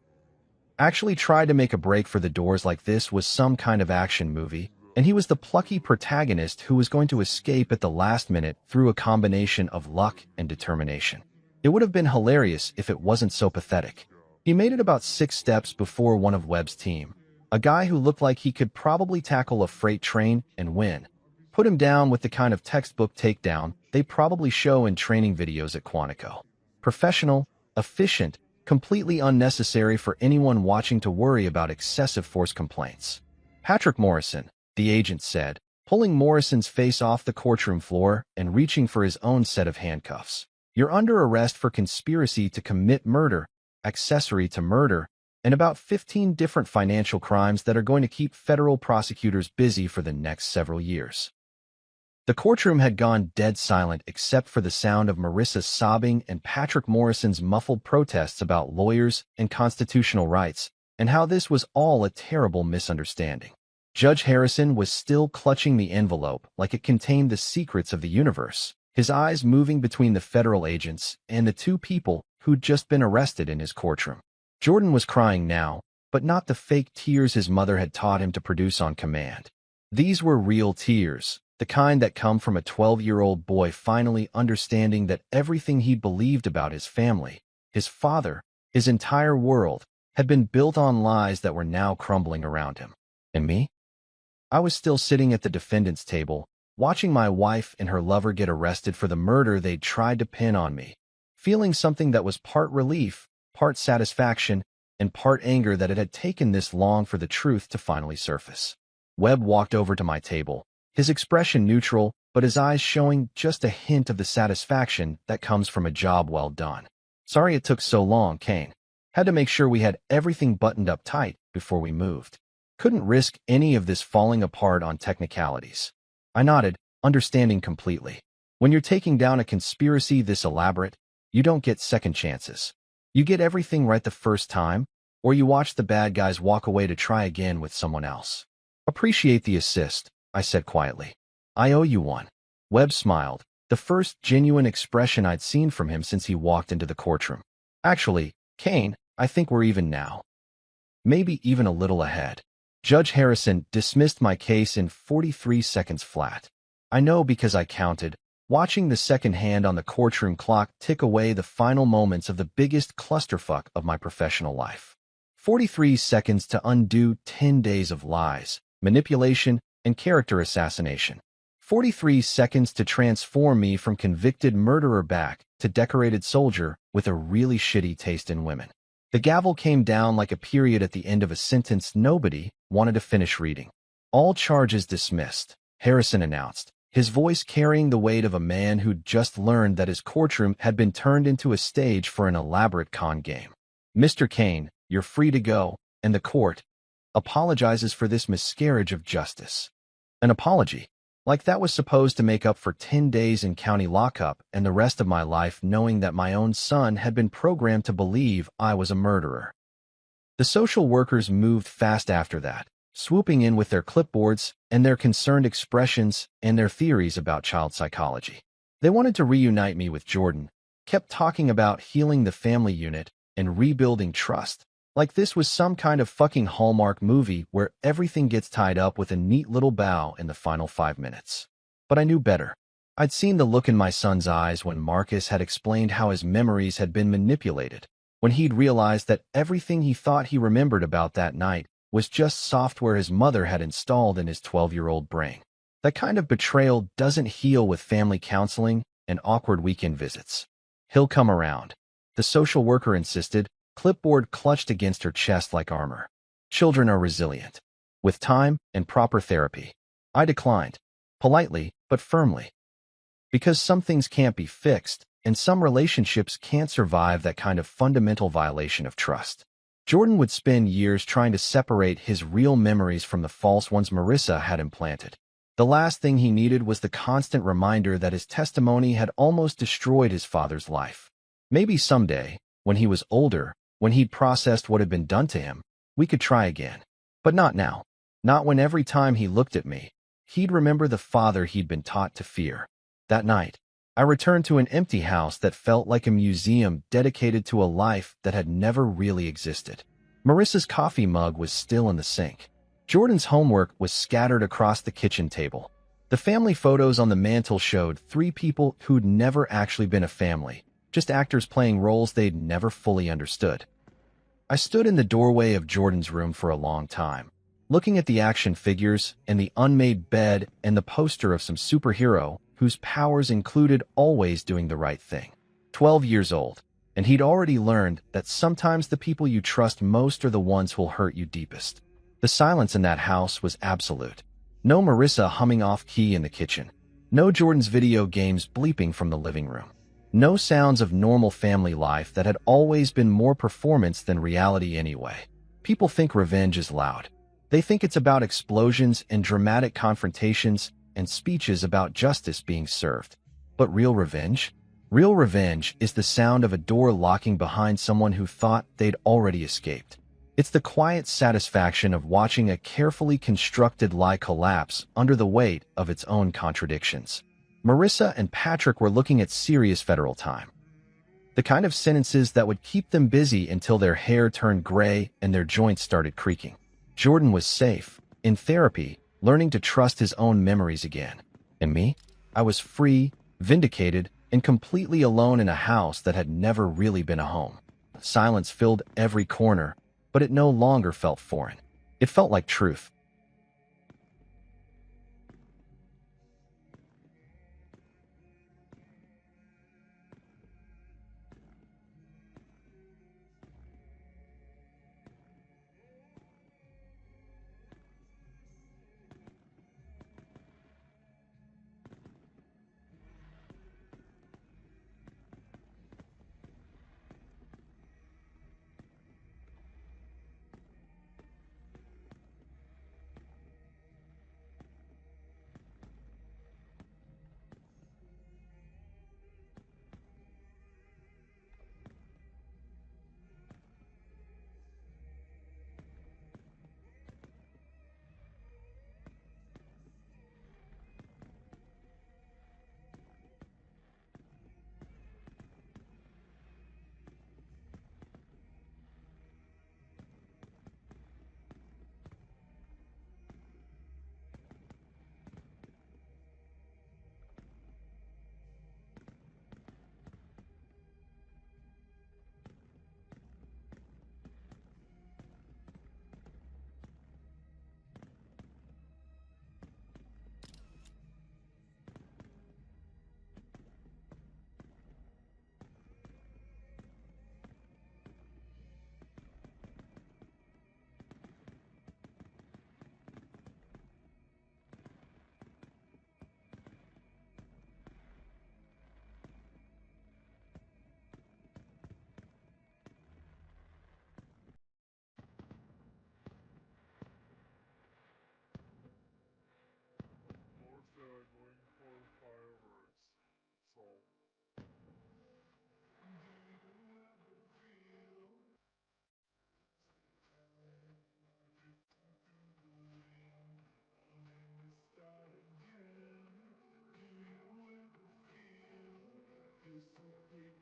Actually tried to make a break for the doors like this was some kind of action movie, and he was the plucky protagonist who was going to escape at the last minute through a combination of luck and determination. It would have been hilarious if it wasn't so pathetic. He made it about 6 steps before one of Webb's team, a guy who looked like he could probably tackle a freight train and win. Put him down with the kind of textbook takedown they probably show in training videos at Quantico. Professional, efficient, completely unnecessary for anyone watching to worry about excessive force complaints. Patrick Morrison, the agent said, pulling Morrison's face off the courtroom floor and reaching for his own set of handcuffs. You're under arrest for conspiracy to commit murder, accessory to murder, and about 15 different financial crimes that are going to keep federal prosecutors busy for the next several years. The courtroom had gone dead silent except for the sound of Marissa sobbing and Patrick Morrison's muffled protests about lawyers and constitutional rights, and how this was all a terrible misunderstanding. Judge Harrison was still clutching the envelope like it contained the secrets of the universe, his eyes moving between the federal agents and the 2 people who'd just been arrested in his courtroom. Jordan was crying now, but not the fake tears his mother had taught him to produce on command. These were real tears, the kind that come from a 12-year-old boy finally understanding that everything he believed about his family, his father, his entire world, had been built on lies that were now crumbling around him. And me? I was still sitting at the defendant's table, watching my wife and her lover get arrested for the murder they'd tried to pin on me, feeling something that was part relief, part satisfaction, and part anger that it had taken this long for the truth to finally surface. Webb walked over to my table, his expression neutral, but his eyes showing just a hint of the satisfaction that comes from a job well done. Sorry it took so long, Kane. Had to make sure we had everything buttoned up tight before we moved. Couldn't risk any of this falling apart on technicalities. I nodded, understanding completely. When you're taking down a conspiracy this elaborate, you don't get second chances. You get everything right the first time, or you watch the bad guys walk away to try again with someone else. Appreciate the assist, I said quietly. I owe you one. Webb smiled, the first genuine expression I'd seen from him since he walked into the courtroom. Actually, Kane, I think we're even now. Maybe even a little ahead. Judge Harrison dismissed my case in 43 seconds flat. I know because I counted, watching the second hand on the courtroom clock tick away the final moments of the biggest clusterfuck of my professional life. 43 seconds to undo 10 days of lies, manipulation, and character assassination. 43 seconds to transform me from convicted murderer back to decorated soldier with a really shitty taste in women. The gavel came down like a period at the end of a sentence nobody wanted to finish reading. All charges dismissed, Harrison announced, his voice carrying the weight of a man who'd just learned that his courtroom had been turned into a stage for an elaborate con game. "Mr. Kane, you're free to go, and the court apologizes for this miscarriage of justice." An apology? Like that was supposed to make up for 10 days in county lockup and the rest of my life knowing that my own son had been programmed to believe I was a murderer. The social workers moved fast after that, swooping in with their clipboards and their concerned expressions and their theories about child psychology. They wanted to reunite me with Jordan, kept talking about healing the family unit and rebuilding trust, like this was some kind of fucking Hallmark movie where everything gets tied up with a neat little bow in the final 5 minutes. But I knew better. I'd seen the look in my son's eyes when Marcus had explained how his memories had been manipulated, when he'd realized that everything he thought he remembered about that night was just software his mother had installed in his 12-year-old brain. That kind of betrayal doesn't heal with family counseling and awkward weekend visits. "He'll come around," the social worker insisted, clipboard clutched against her chest like armor. "Children are resilient. With time and proper therapy." I declined, politely but firmly. Because some things can't be fixed, and some relationships can't survive that kind of fundamental violation of trust. Jordan would spend years trying to separate his real memories from the false ones Marissa had implanted. The last thing he needed was the constant reminder that his testimony had almost destroyed his father's life. Maybe someday, when he was older, when he'd processed what had been done to him, we could try again. But not now. Not when every time he looked at me, he'd remember the father he'd been taught to fear. That night, I returned to an empty house that felt like a museum dedicated to a life that had never really existed. Marissa's coffee mug was still in the sink. Jordan's homework was scattered across the kitchen table. The family photos on the mantel showed 3 people who'd never actually been a family, just actors playing roles they'd never fully understood. I stood in the doorway of Jordan's room for a long time, looking at the action figures and the unmade bed and the poster of some superhero whose powers included always doing the right thing. 12 years old, and he'd already learned that sometimes the people you trust most are the ones who'll hurt you deepest. The silence in that house was absolute. No Marissa humming off-key in the kitchen. No Jordan's video games bleeping from the living room. No sounds of normal family life that had always been more performance than reality anyway. People think revenge is loud. They think it's about explosions and dramatic confrontations and speeches about justice being served. But real revenge? Real revenge is the sound of a door locking behind someone who thought they'd already escaped. It's the quiet satisfaction of watching a carefully constructed lie collapse under the weight of its own contradictions. Marissa and Patrick were looking at serious federal time. The kind of sentences that would keep them busy until their hair turned gray and their joints started creaking. Jordan was safe, in therapy, learning to trust his own memories again. And me? I was free, vindicated, and completely alone in a house that had never really been a home. Silence filled every corner, but it no longer felt foreign. It felt like truth. Is that it?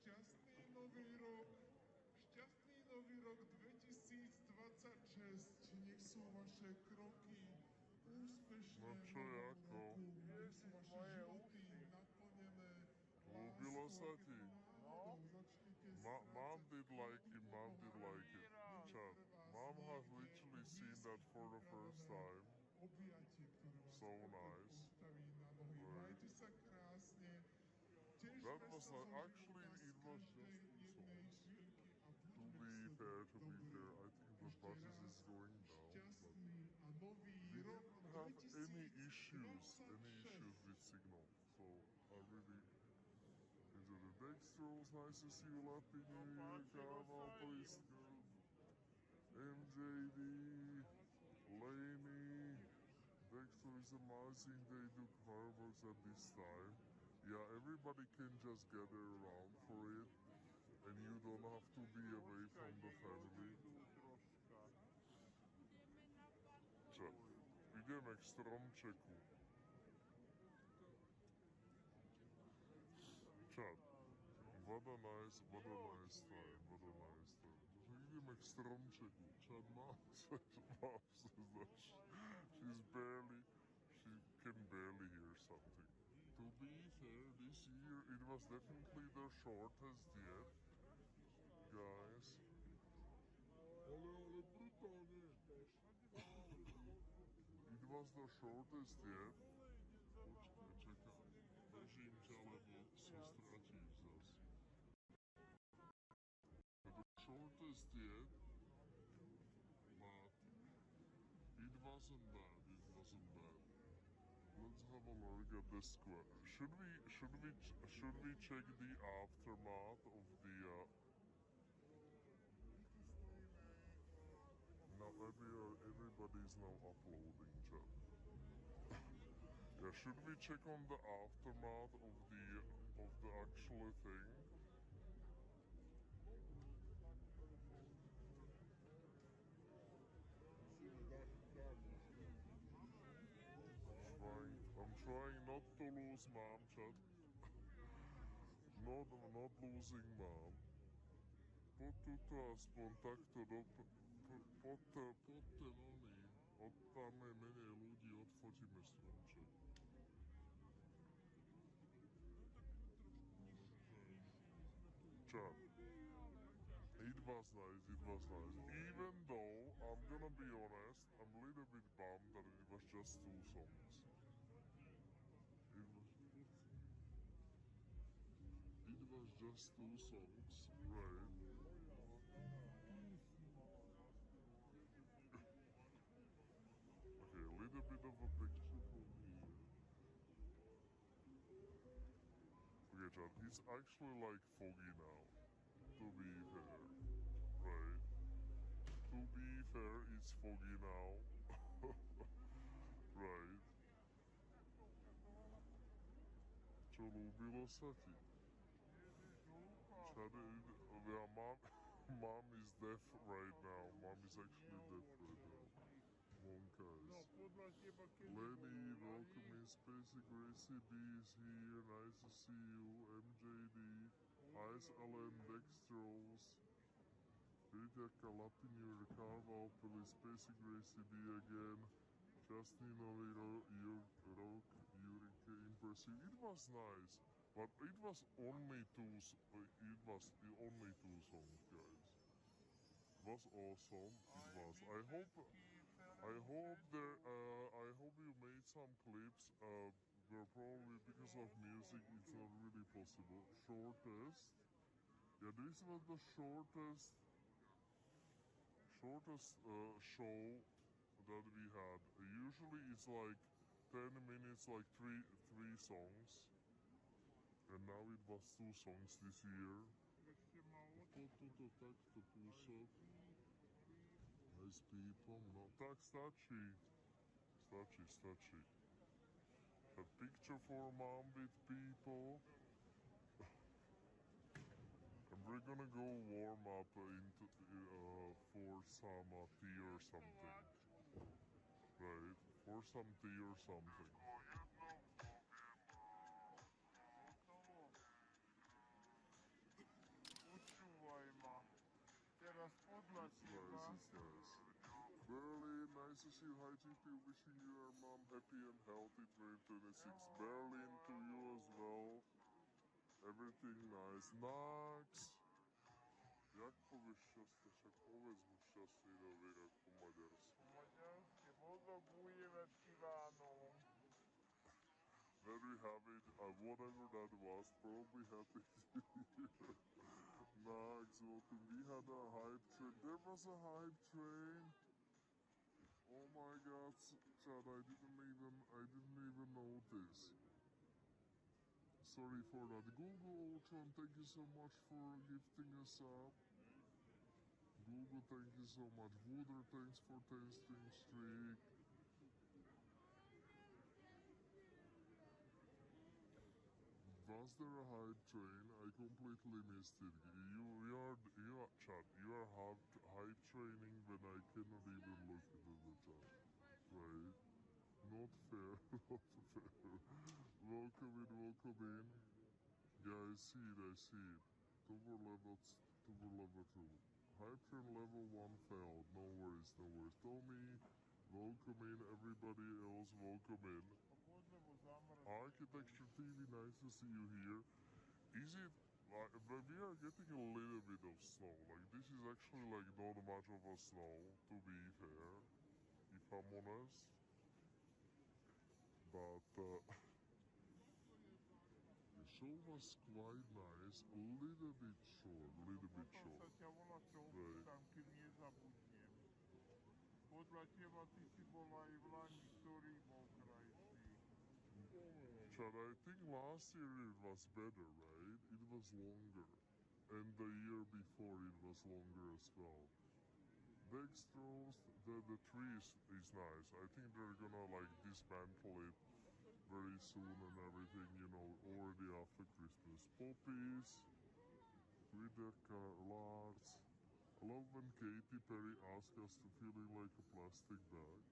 Šťastný nový rok! Šťastný nový rok 2026! Nech sú vaše kroky úspešné No v čo novom jako? roku. Nech sú vaše životy naplnené Ľúbilo sa láskou, ti? náhodou. Začnite Mom strácať did like it, mom did like it. Nech je Chat, pre vás mom has niekde literally v seen that for the first time. Objatie, ktoré vás So opäť nice. postaví na nohy. Right. Majte sa krásne. That Tešme was sa like, zo actually života z it was každej just 2 jednej songs. chvíľky a To buďme be k fair, sebe to be dobrí. fair, I think the Ešte budget raz is going down, but šťastný a nový we rok didn't have any issues 2026. with signal. So I really enjoyed it. Dexter, it was nice to see you. Happy New Year, Carnal, please. MJD, Laney, Dexter is amazing. They do fireworks at this time. Yeah, everybody can just gather around for it, and you don't have to be away from the family. Čo? Ideme k stromčeku. Čat. What a nice time, what a nice time. Takže ideme k jak stromček. Chad mom says that she can barely hear something. To be fair, this year it was definitely the shortest yet, guys. Ale brutálne. It was the shortest yet. Počkaj, čakaj. Držím ťa, lebo sa stratíš zas. The shortest yet, but it wasn't bad. Let's have a look at the square. Should we check the aftermath of the now everybody's now uploading chat. Yeah, should we check on the aftermath of the actual thing? I'm trying not to lose mom, chat. Not losing mom. Poďte aspoň takto poďte noni. Odtáme menej ľudí, odfotíme stromček. Chat. It was nice. Even though, I'm gonna be honest, I'm a little bit bummed that it was just 2 songs. It was just 2 songs, right? Okay, a little bit of a picture from here. Okay, John, it's actually like foggy now, to be fair, right? To be fair, it's foggy now, right? Čo, ľúbilo sa ti? Mom is deaf right now. Mom is actually deaf right now. Monkas. Lenny, welcome in Spacey. Gracie B is here. Nice to see you. MJD. Ice Alan Dextrose. Peťaka Lapinur, Carval, Pili, Spacey Gracie B again. Justinovi Rock, Jurike, impressive. It was nice. But it was only two songs, guys. It was awesome. It was. I hope you made some clips. Where probably because of music, it's not really possible. Shortest. Yeah, this was the shortest show that we had. Usually it's like 10 minutes, like three songs. And now it was 2 songs this year. Nice people. No, tak stačí. Stačí. A picture for mom with people. And we're gonna go warm up for some tea or something. Right? For some tea or something. It's nice. Berlin, nice to see you. Hi GP, wishing your mom happy and healthy 2026. Berlin to you as well. Everything nice. Nax. Jak powiesz siostrze, však povedz mu šťastný nový rok po maďarsku. Maďarsky, pozdravujem Ivánom. There we have it, whatever that was, probably happy New Year. Nax, welcome. We had a hype train. There was a hype train. Oh my god, Chad, I didn't even notice. Sorry for that. Google Ultron, thank you so much for gifting us up. Google, thank you so much. Wooder, thanks for tasting streak. Was there a hype train? I completely missed it. You are chat. You are hype training when I cannot even look into the chat. Right? Not fair. Not fair. Welcome in. Yeah, I see it. Tower level 2. Hype Return level 1 failed. No worries, no worries. Tommy, welcome in. Everybody else, welcome in. Architecture TV, nice to see you here. Is it like we are getting a little bit of snow? Like this is actually like not much of a snow, to be fair, if I'm honest. But the show was quite nice. A little bit short, Right. Podľa teba ty si bol aj v Lani, ktorý bol krajší. Chad, I think last year it was better, right? It was longer. And the year before it was longer as well. Dextrose, the tree is nice. I think they're gonna like dismantle it very soon and everything, you know, already after Christmas. Poppies, Rideka, Lars. I love when Katy Perry asks us to feeling like a plastic bag.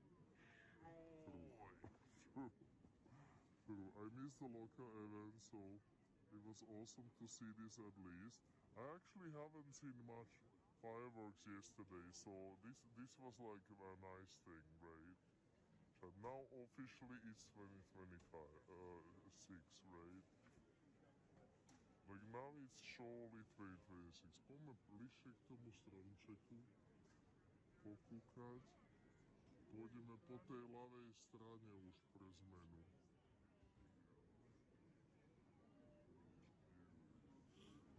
True. I missed the local event, so it was awesome to see this at least. I actually haven't seen much fireworks yesterday, so this was like a nice thing, right? But now officially it's 2025, 6, right? Like now it's surely 2026. Poďme bližšie k tomu stromčeku pokúkať. Pôjdeme po tej ľavej strane už pre zmenu.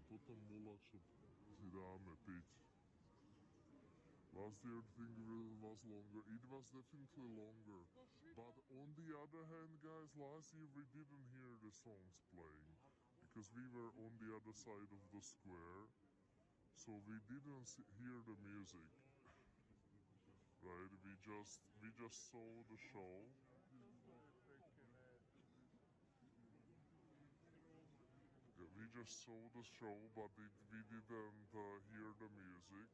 Potom volačo si dáme piť. Last year I think it was longer. It was definitely longer. But on the other hand, guys, last year we didn't hear the songs playing because we were on the other side of the square, so we didn't hear the music. Right? We just saw the show. Yeah, we just saw the show, but we didn't hear the music.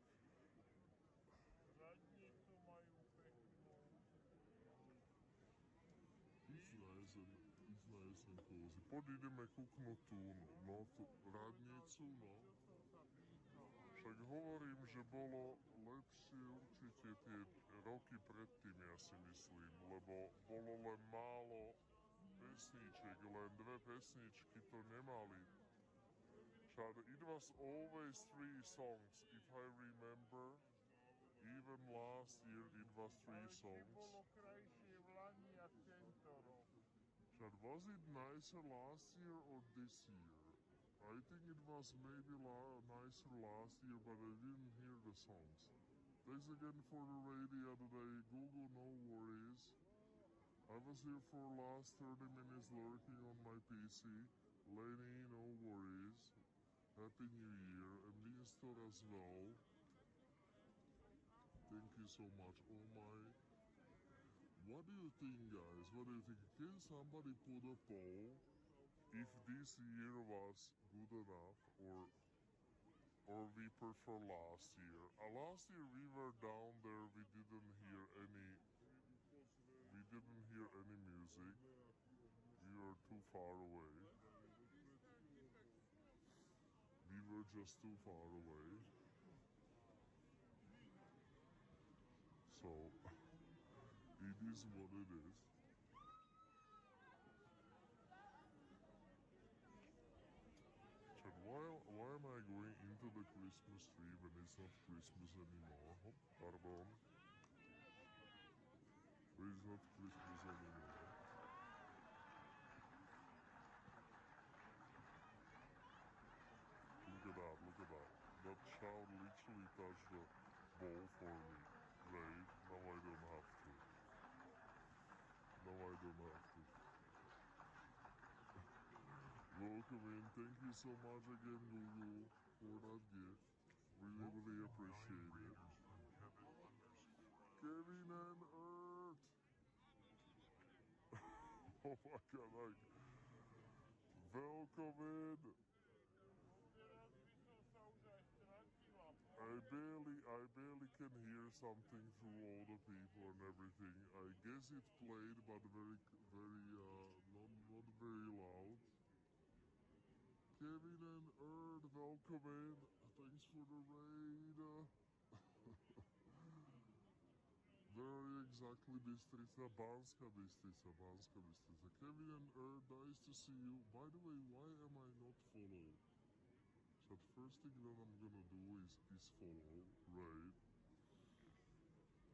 It's nice and cozy. Poď ideme kúknúť tú, no, tú radnicu, no. Však hovorím, že bolo lepšie určite tie roky predtým, ja si myslím, lebo bolo len málo pesniček, len 2 pesničky to nemali. It was always 3 songs, if I remember. Even last year it was 3 songs. Was it nicer last year or this year? I think it was maybe nicer last year, but I didn't hear the songs. Thanks again for the radio today. Google, no worries. I was here for last 30 minutes lurking on my PC. Lenny, no worries. Happy New Year. And Winston as well. Thank you so much. Oh my. What do you think, guys? What do you think? Can somebody put a poll if this year was good enough or we prefer last year? Last year we were down there, we didn't hear any music. We were too far away. We were just too far away. So it is what it is. Why am I going into the Christmas tree when it's not Christmas anymore? Oh, pardon. But it's not Christmas anymore. Look at that. That child literally touched the ball for me. Right? Now I don't have to. Welcome in. Thank you so much again, Google, for that gift. Really appreciate it. Kevin and Earth. Oh my God! Welcome in. I barely can hear something through all the people and everything. I guess it played, but not very loud. Kevin and Erd, welcome in. Thanks for the raid. exactly Bystrica, Banska Bystrica. Kevin and Erd, nice to see you. By the way, why am I not followed? So the first thing that I'm gonna do is follow, right?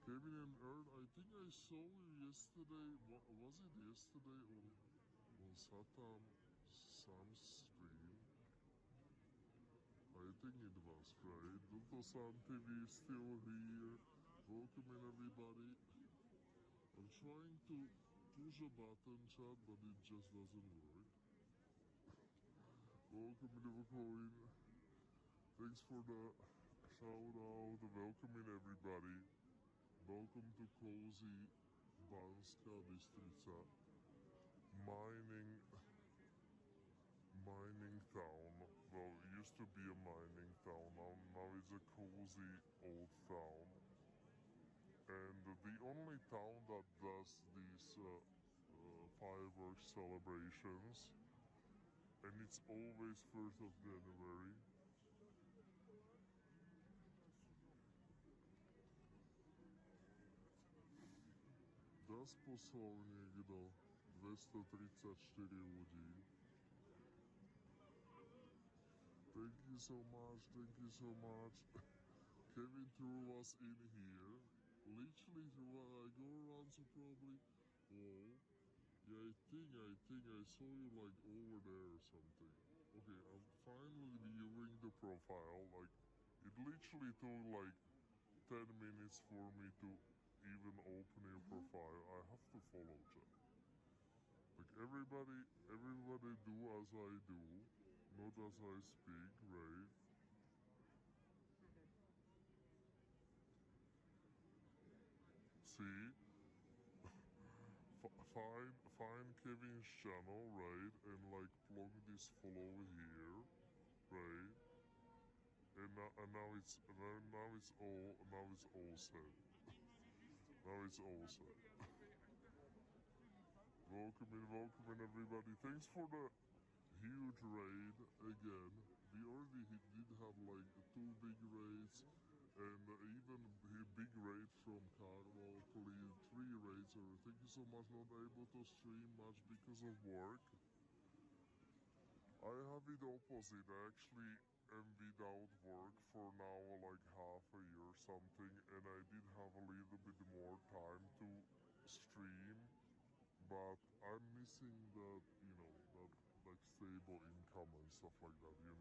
Kevin and Erd, I think I saw you yesterday. Was it yesterday on Sam's stream? I think it was, right? Dr. Sam TV is still here. Welcome in, everybody. I'm trying to push a button, chat, but it just doesn't work. Welcome in, Liverpool. Thanks for the shout out. Welcome in, everybody. Welcome to cozy Banska Bystrica, mining town. Well, it used to be a mining town. Now it's a cozy old town. And the only town that does these fireworks celebrations, and it's always 1st of January. Das poslal niekto 234 ľudí. Thank you so much, thank you so much. Kevin threw us in here. Literally I go around, so probably, oh, yeah, I think I saw you like over there or something. Okay, I'm finally viewing the profile. Like, it literally took like 10 minutes for me to even open your profile. I have to follow chat. Like everybody do as I do, not as I speak, right? See? Find Kevin's channel, right? And like plug this follow here, right? And now it's all set. Now it's all set. Welcome in, everybody. Thanks for the huge raid again. We already did have like 2 big raids and even a big raid from Carlo, please, 3 raids. Thank you so much. Not able to stream much because of work. I have it opposite. I actually am without work for now like half a year or something, and I did have a little bit more time to stream, but I'm missing that, that like stable income and stuff like that. You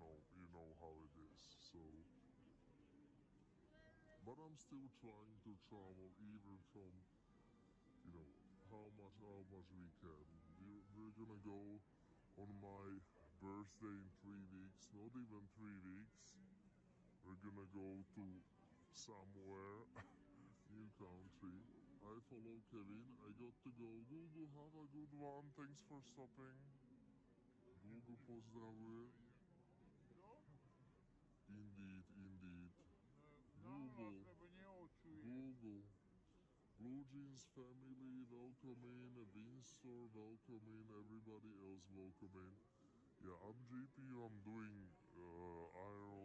know how it is. So, but I'm still trying to travel even from, how much we can. We're gonna go on my birthday in 3 weeks, not even 3 weeks. We're gonna go to somewhere, new country. I follow Kevin. I got to go. Google, have a good one. Thanks for stopping. Google pozdravuje. Indeed. Google. Blue Jeans family, welcome in. Beanstor, welcome in. Everybody else, welcome in. Yeah, I'm GP. I'm doing IRL